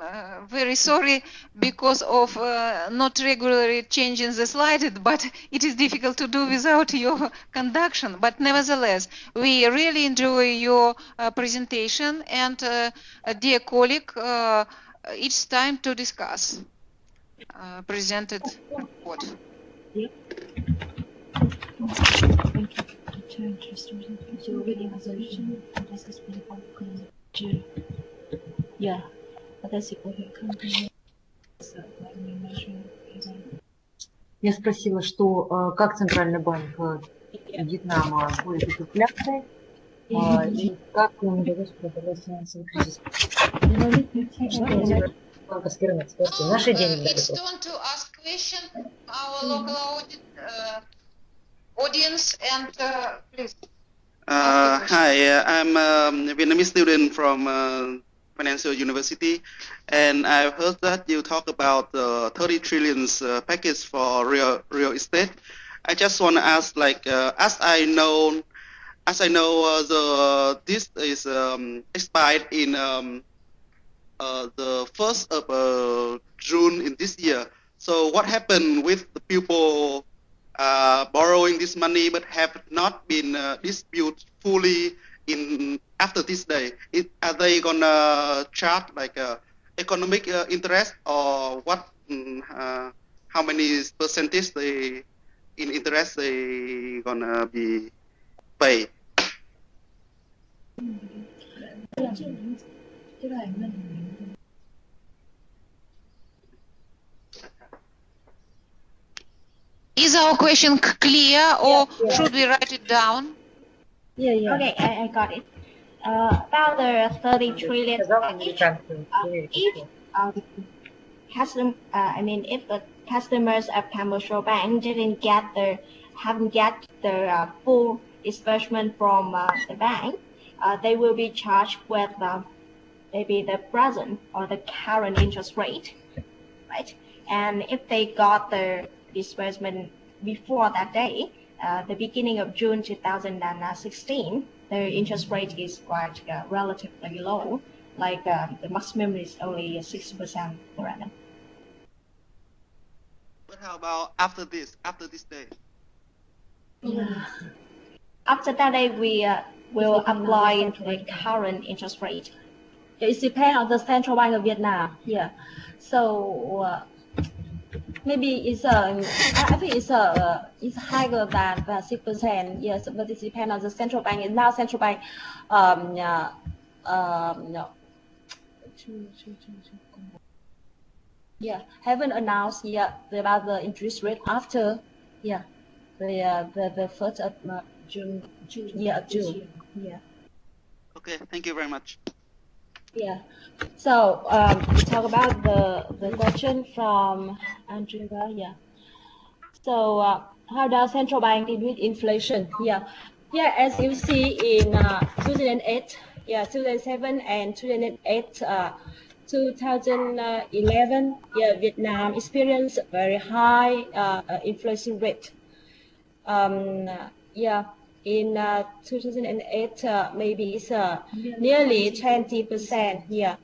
very sorry because of not regularly changing the slide, but it is difficult to do without your conduction. But nevertheless, we really enjoy your presentation, and dear colleague, it's time to discuss presented report. Я спросила, что как Центральный банк Вьетнама борется с инфляцией и как им удалось преодолеть финансовый кризис. Банковский рынок, скажите, наши деньги дали просто. Audience and please. Hi, I'm a Vietnamese student from Financial University, and I've heard that you talk about the 30 trillions package for real estate. I just want to ask, like, as I know, this is expired in the 1st of June in this year. So what happened with the people borrowing this money but have not been disputed fully in after this day? Are they gonna charge like economic interest, or what? How many percentage in interest they gonna be paid? Is our question clear, or should we write it down? Okay, I got it. About the 30 trillion if the customers of commercial bank haven't get the full disbursement from the bank, they will be charged with maybe the present or the current interest rate, right? And if they got the disbursement before that day, the beginning of June 2016, the interest rate is quite relatively low, like the maximum is only 6% per annum. But how about after this day? After that day, we will apply the current interest rate. It depends on the Central Bank of Vietnam. Yeah, so maybe it's I think it's higher than 6%. Yes, but it depends on the central bank. And now central bank, haven't announced yet about the interest rate after the 1st of June. June. Yeah. Okay, thank you very much. Yeah. So we talk about the question from Andrea. Yeah. So how does central bank deal with inflation? Yeah. As you see in 2008, 2007 and 2008, 2011, Vietnam experienced a very high inflation rate. In 2008, maybe it's nearly 20%. Yeah.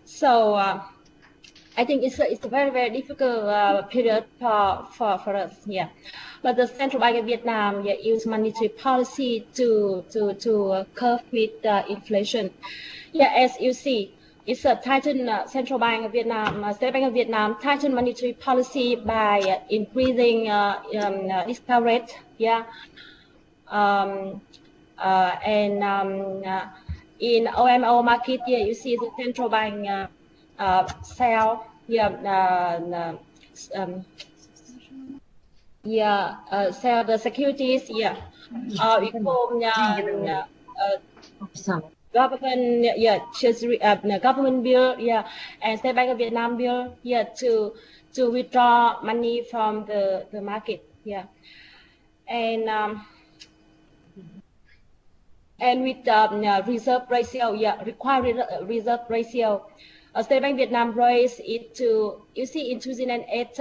So I think it's a very, very difficult period for us. Yeah. But the Central Bank of Vietnam use monetary policy to curb with inflation. As you see, it's a tightened Central Bank of Vietnam, State Bank of Vietnam tightened monetary policy by increasing discount rate. In OMO market, you see the central bank sell sell the securities. We form government treasury government bill and State Bank of Vietnam bill to withdraw money from the market. And with reserve ratio, required reserve ratio, State Bank Vietnam raised it to, you see, in 2008,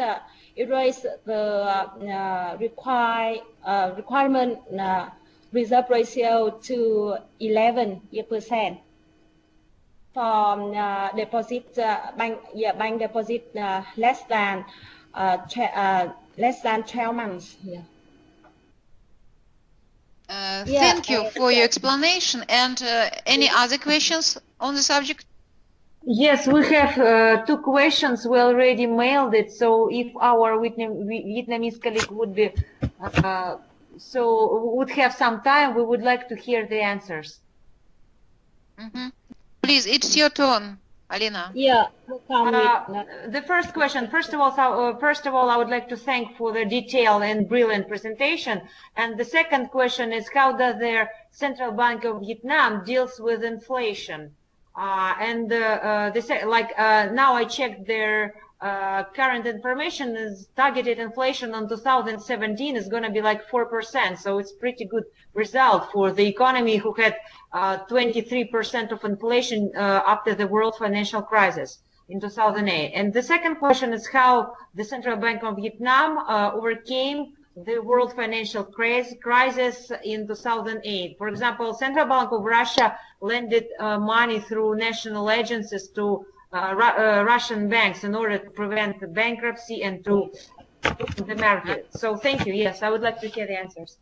it raised the requirement reserve ratio to 11%. For deposit bank deposit less than 12 months. Yeah. Thank you for your explanation. And any other questions on the subject? Yes, we have 2 questions. We already mailed it. So if our Vietnamese colleague would be, would have some time, we would like to hear the answers. Please, it's your turn, Alina. Yeah. The first question. First of all, I would like to thank for the detailed and brilliant presentation. And the second question is, how does the Central Bank of Vietnam deals with inflation? Now I checked their current information is targeted inflation on 2017 is going to be like 4%. So it's pretty good result for the economy who had 23% of inflation after the world financial crisis in 2008. And the second question is how the Central Bank of Vietnam overcame the world financial crisis in 2008. For example, Central Bank of Russia lended money through national agencies to Russian banks in order to prevent the bankruptcy and to the market. So thank you. Yes, I would like to hear the answers.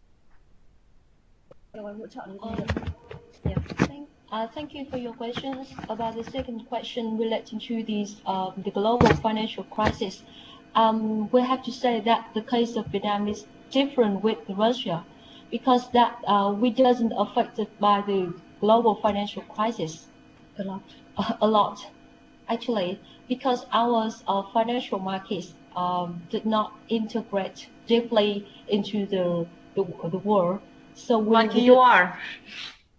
Thank you for your questions. About the second question relating to this, the global financial crisis, we have to say that the case of Vietnam is different with Russia, because that we doesn't affected by the global financial crisis a lot, actually, because our financial markets did not integrate deeply into the world. So like you are.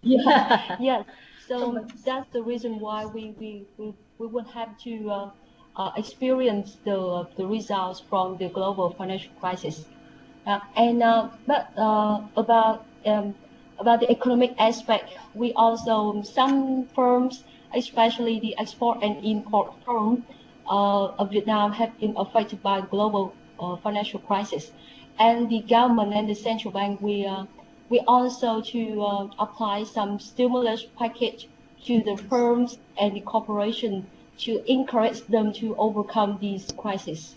Yeah. Yes. So that's the reason why we would have to experience the results from the global financial crisis. But about the economic aspect, we also, some firms, especially the export and import firms of Vietnam, have been affected by global financial crisis, and the government and the central bank we also to apply some stimulus package to the firms and the corporation to encourage them to overcome these crises.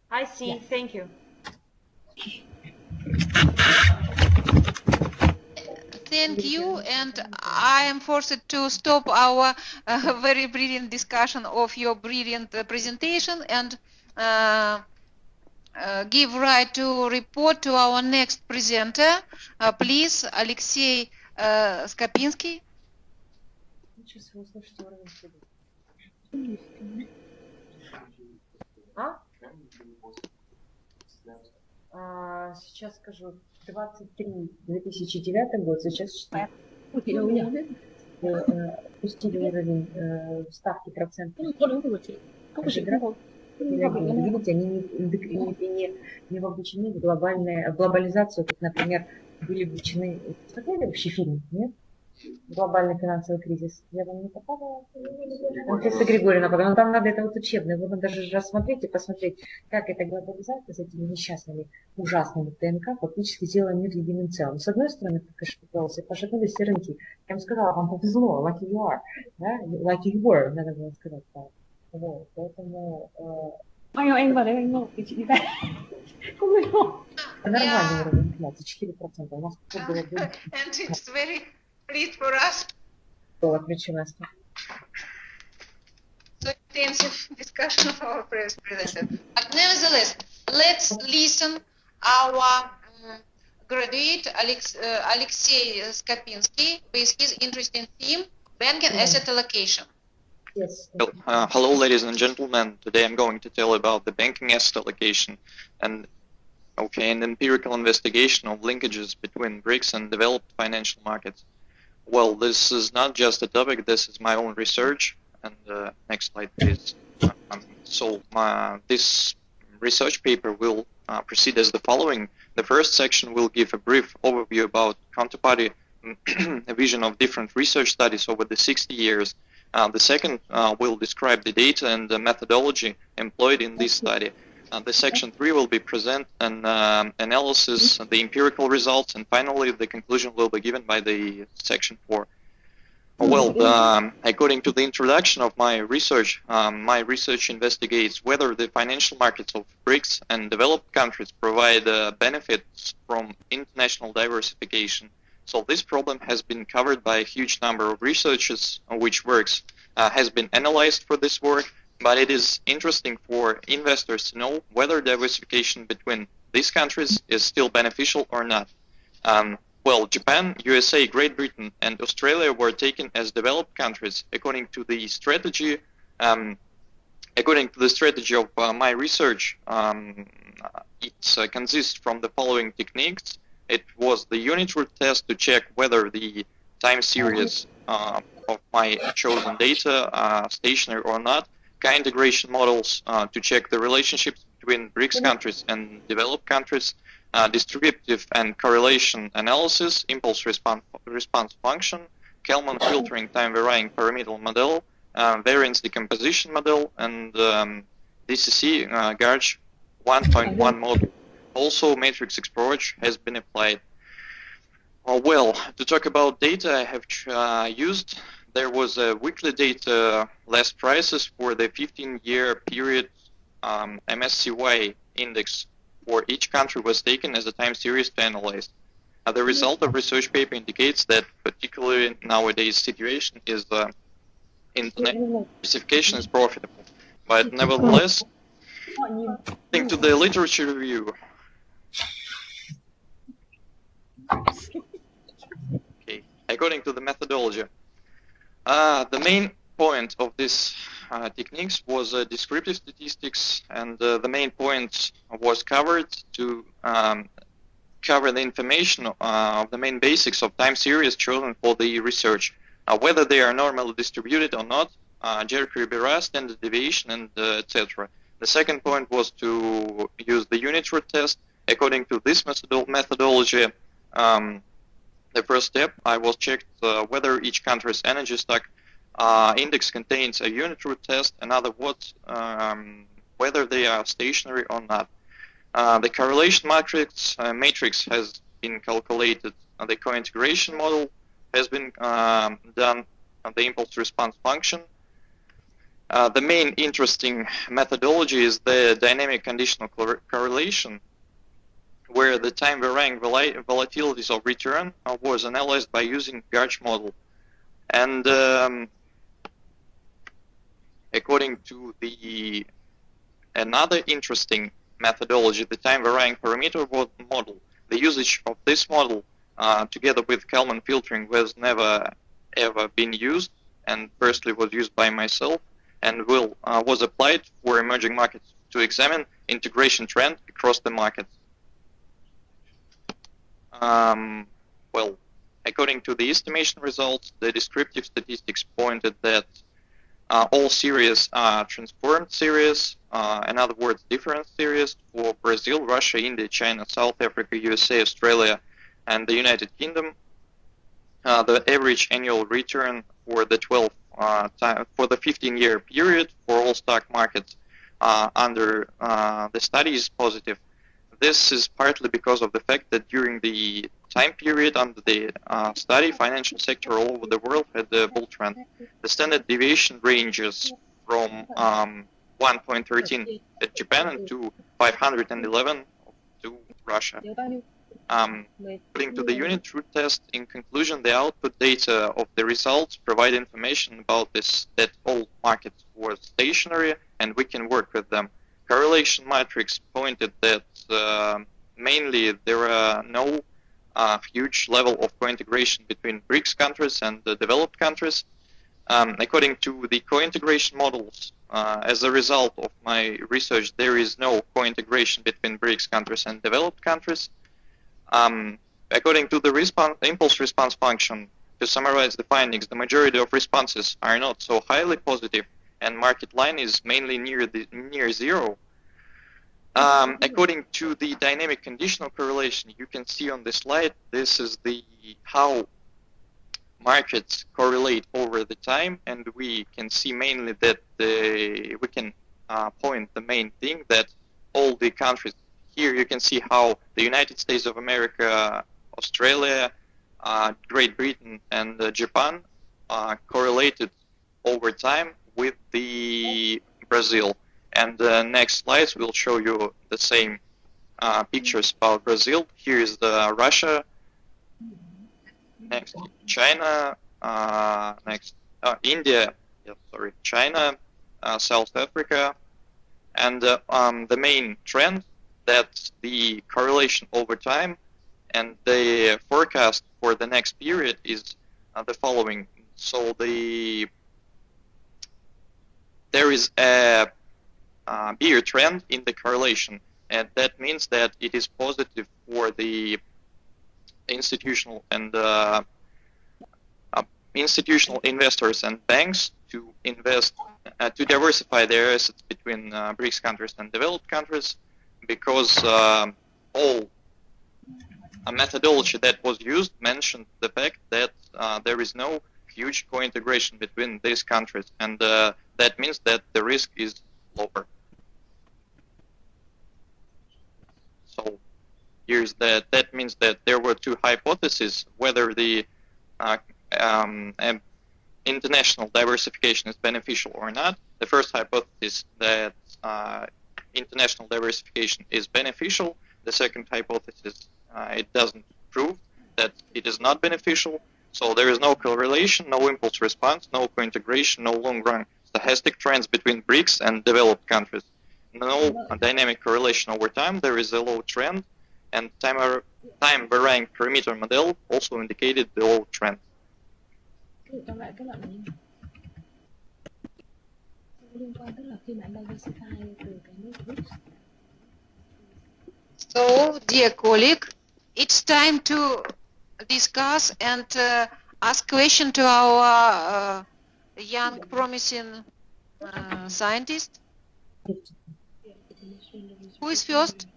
I see. Yeah. Thank you. Thank you, and I am forced to stop our very brilliant discussion of your brilliant presentation and give right to report to our next presenter. Please, Alexey Skapinsky. Сейчас скажу, 23, 2009 год, сейчас 16. Пустили уровень ставки процентов. Видите, они не вовлечены в глобализацию, как, например, были вовлечены. Смотрели вообще фильм, нет? Глобальный финансовый кризис. Я вам не попала? Анфиса Григорьевна, потому там надо это вот учебное, вы надо даже рассмотреть и посмотреть, как эта глобализация с этими несчастными, ужасными ТНК фактически сделала мир единым целым. С одной стороны, как конечно, пытался, пошатнулись все рынки. Я вам сказала, вам повезло, lucky you are, да? Lucky you were, надо было сказать так. Вот, поэтому... Anh vào đấy anh nộp thì chị về. Không phải nộp. Нормальный уровень инфляции, 4%. У нас было бы... And it's very pleased for us. Было ключевое. So intensive discussion of our presenter. But nevertheless, let's listen our graduate Alexey Skapinsky with his interesting theme, banking asset allocation. Yes. Hello, ladies and gentlemen. Today I'm going to tell about the banking asset allocation and an empirical investigation of linkages between BRICS and developed financial markets. Well, this is not just a topic, this is my own research. And next slide, please. This research paper will proceed as the following. The first section will give a brief overview about counterparty vision of different research studies over the 60 years. The second will describe the data and the methodology employed in this study. The section 3 will be present an analysis, the empirical results, and finally the conclusion will be given by the section 4. Well, according to the introduction of my research investigates whether the financial markets of BRICS and developed countries provide benefits from international diversification. So this problem has been covered by a huge number of researchers, which works has been analyzed for this work, but it is interesting for investors to know whether diversification between these countries is still beneficial or not. Well, Japan, USA, Great Britain, and Australia were taken as developed countries according to the strategy. According to the strategy of my research, it consists from the following techniques. It was the unit root test to check whether the time series of my chosen data are stationary or not. Integration models to check the relationships between BRICS countries and developed countries. Distributive and correlation analysis, impulse response function, Kalman filtering time varying pyramidal model, variance decomposition model, and DCC Garch 1.1 model. Also, matrix approach has been applied. Well, to talk about data I have used, there was a weekly data last prices for the 15-year period MSCY index for each country was taken as a time series to analyze. The result of research paper indicates that particularly nowadays situation is international diversification is profitable. But nevertheless, according to the literature review, okay, according to the methodology, the main point of this techniques was descriptive statistics, and the main point was covered to cover the information of the main basics of time series chosen for the research, whether they are normally distributed or not, Jerry-Ribera, standard deviation, and etc. The second point was to use the unit root test. According to this methodology, the first step, I was checked whether each country's energy stock index contains a unit root test, in other words, whether they are stationary or not. The correlation matrix has been calculated. The co-integration model has been done. The impulse response function. The main interesting methodology is the dynamic conditional correlation, where the time varying volatilities of return was analyzed by using Garch model. And according to the another interesting methodology, the time varying parameter model, the usage of this model together with Kalman filtering was never ever been used, and firstly was used by myself and was applied for emerging markets to examine integration trend across the markets. Well, according to the estimation results, the descriptive statistics pointed that all series are transformed series, in other words, different series for Brazil, Russia, India, China, South Africa, USA, Australia, and the United Kingdom. The average annual return for the 15-year period for all stock markets under the study is positive. This is partly because of the fact that during the time period under the study, financial sector all over the world had a bull trend. The standard deviation ranges from 1.13 at Japan to 511 to Russia. According to the unit root test, in conclusion, the output data of the results provide information about this, that all markets were stationary and we can work with them. Correlation matrix pointed that mainly there are no huge level of co-integration between BRICS countries and the developed countries. According to the co-integration models, as a result of my research, there is no co-integration between BRICS countries and developed countries. According to the impulse response function, to summarize the findings, the majority of responses are not so highly positive, and market line is mainly near zero. According to the dynamic conditional correlation, you can see on the slide, this is the how markets correlate over the time, and we can see mainly that we can point the main thing that all the countries. Here you can see how the United States of America, Australia, Great Britain, and Japan correlated over time with the Brazil. And the next slides will show you the same pictures about Brazil. Here is the Russia, next China, next India, China, South Africa, and the main trend that the correlation over time and the forecast for the next period is the following. So there is a bigger trend in the correlation, and that means that it is positive for the institutional and institutional investors and banks to invest, to diversify their assets between BRICS countries and developed countries, because all methodology that was used mentioned the fact that there is no huge co-integration between these countries, and that means that the risk is lower. So here's that means that there were two hypotheses whether the international diversification is beneficial or not. The first hypothesis that international diversification is beneficial. The second hypothesis, it doesn't prove that it is not beneficial. So there is no correlation, no impulse response, no co-integration, no long-run stochastic trends between BRICS and developed countries. No dynamic correlation over time. There is a low trend, and time-varying parameter model also indicated the low trend. So, dear colleague, it's time to discuss and ask questions to our young, promising scientist. Who is first?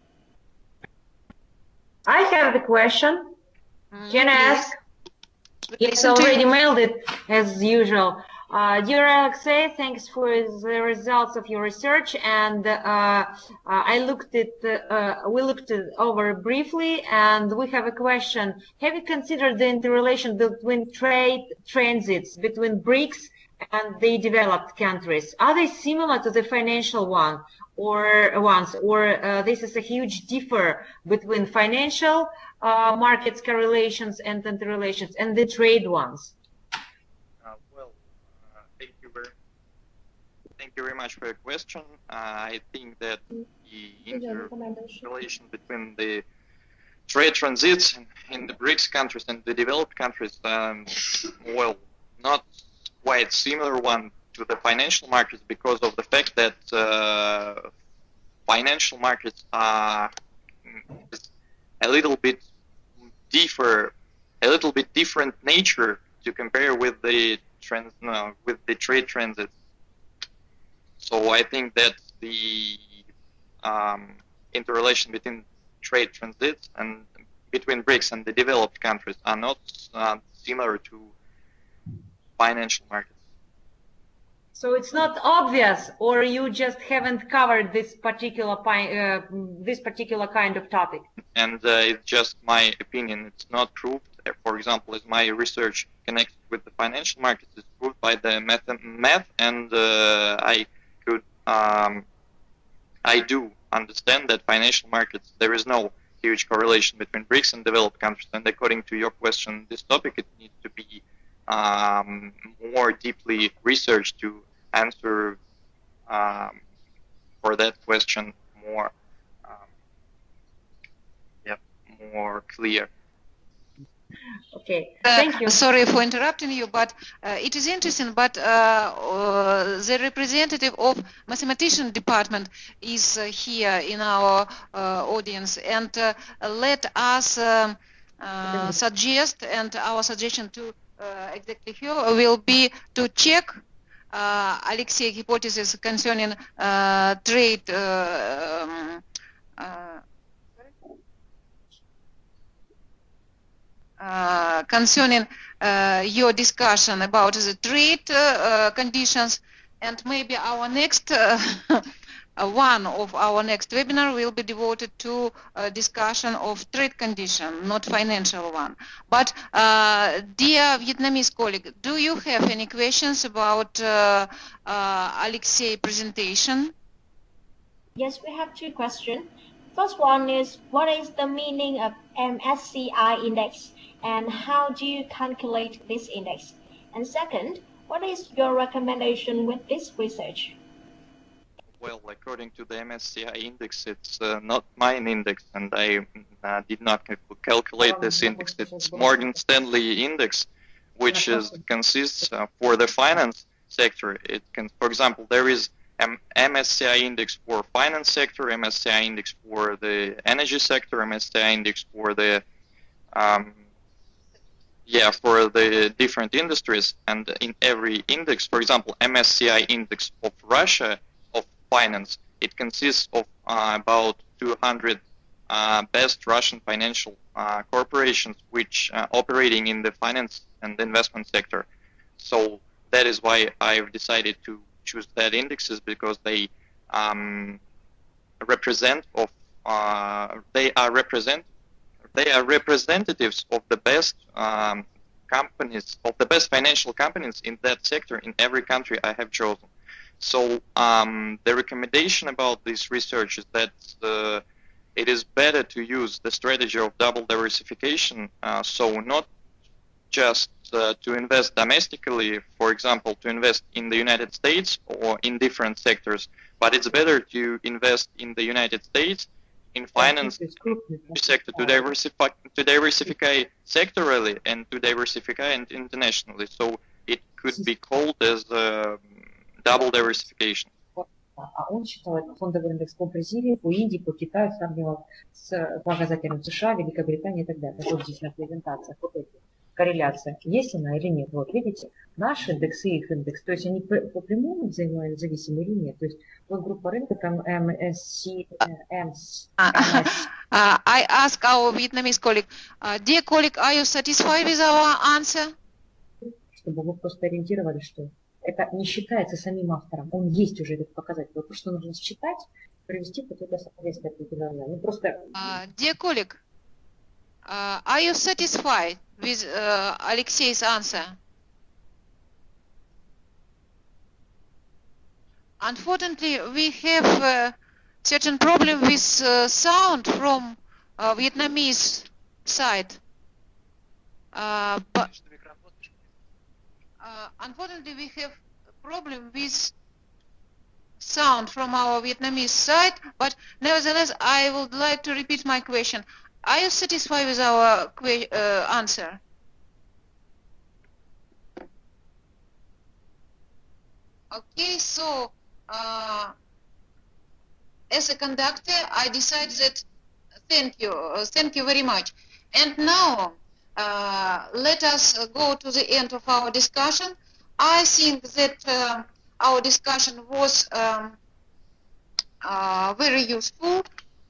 I have the question. Can I ask? It's already mailed it as usual. Dear Alexei, thanks for the results of your research, and we looked it over briefly, and we have a question. Have you considered the interrelation between trade transits between BRICS and the developed countries? Are they similar to the financial ones, or this is a huge differ between financial markets correlations and interrelations and the trade ones? Thank you very much for your question. I think that the interrelation between the trade transits in the BRICS countries and the developed countries, well, not quite similar one to the financial markets, because of the fact that financial markets are a little bit different nature to compare with the trade transits. So I think that the interrelation between trade transits and between BRICS and the developed countries are not similar to financial markets. So it's not obvious, or you just haven't covered this particular kind of topic? And it's just my opinion. It's not proved. For example, as my research connected with the financial markets is proved by the math, and I do understand that financial markets, there is no huge correlation between BRICS and developed countries. And according to your question, this topic, it needs to be more deeply researched to answer for that question more clear. Okay, thank you. Sorry for interrupting you, but it is interesting, but the representative of mathematician department is here in our audience, and let us suggest, and our suggestion to exactly here will be to check Alexei's hypothesis concerning trade concerning your discussion about the trade conditions, and maybe our next one of our next webinar will be devoted to discussion of trade condition, not financial one. But dear Vietnamese colleague, do you have any questions about Alexei's presentation? Yes, we have two questions. First one is, what is the meaning of MSCI index and how do you calculate this index? And second, what is your recommendation with this research? Well, according to the MSCI index, it's not mine index, and I did not calculate this index. It's Morgan Stanley index, which consists for the finance sector. It can, for example, there is MSCI index for finance sector, MSCI index for the energy sector, MSCI index for the for the different industries, and in every index, for example, MSCI index of Russia of finance, it consists of about 200 best Russian financial corporations which operating in the finance and investment sector. So that is why I've decided to choose that indexes, because they represent of they are representatives of the best companies, of the best financial companies in that sector in every country I have chosen. So the recommendation about this research is that it is better to use the strategy of double diversification, so not just to invest domestically, for example, to invest in the United States or in different sectors, but it's better to invest in the United States in finance sector to diversify sectorally and to diversify internationally. So it could be called as double diversification. Он считал это фондовый индекс по Бразилии, по Индии, по Китаю, сравнивал с показателями США, Великобритании и так далее. Вот здесь на презентациях вот эти корреляция, есть она или нет. Вот видите, наши индексы и их индекс, то есть они по прямому взаимозависимы или нет. То есть вот группа рынка там MSC. I ask our Vietnamese colleague, dear colleague, are you satisfied with our answer? Чтобы вы просто ориентировались, что это не считается самим автором, он есть уже этот показатель. Вот то, что нужно считать, привести какое-то соответствие определенное. Не просто... Dear colleague, are you satisfied with Alexei's answer? Unfortunately, we have certain problem with sound from Vietnamese side. But unfortunately, we have problem with sound from our Vietnamese side. But nevertheless, I would like to repeat my question. Are you satisfied with our answer? Okay, so as a conductor, I decided that thank you very much. And now let us go to the end of our discussion. I think that our discussion was very useful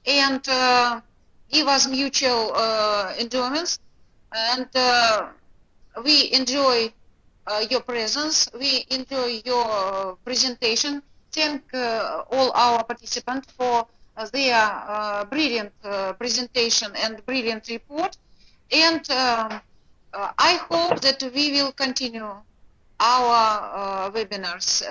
and give us mutual enjoyments, and we enjoy your presence, we enjoy your presentation. Thank all our participants for their brilliant presentation and brilliant report, and I hope that we will continue our webinars,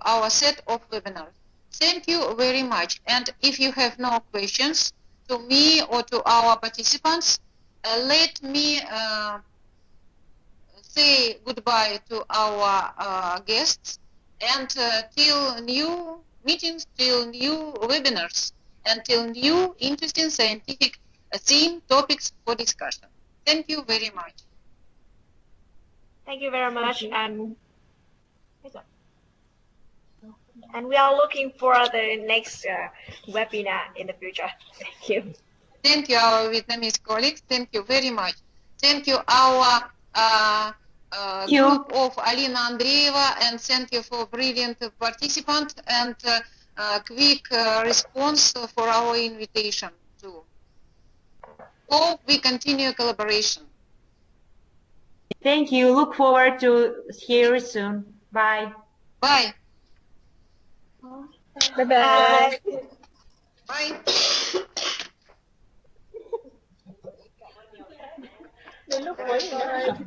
our set of webinars. Thank you very much, and if you have no questions to me or to our participants, let me say goodbye to our guests, and till new meetings, till new webinars, and till new interesting scientific theme topics for discussion. Thank you very much. Thank you very much, and we are looking for the next webinar in the future. Thank you. Thank you, our Vietnamese colleagues. Thank you very much. Thank you, our group of Alina Andreeva, and thank you for brilliant participants and quick response for our invitation too. Hope we continue collaboration. Thank you. Look forward to hear you soon. Bye. Bye. Bye-bye. Bye.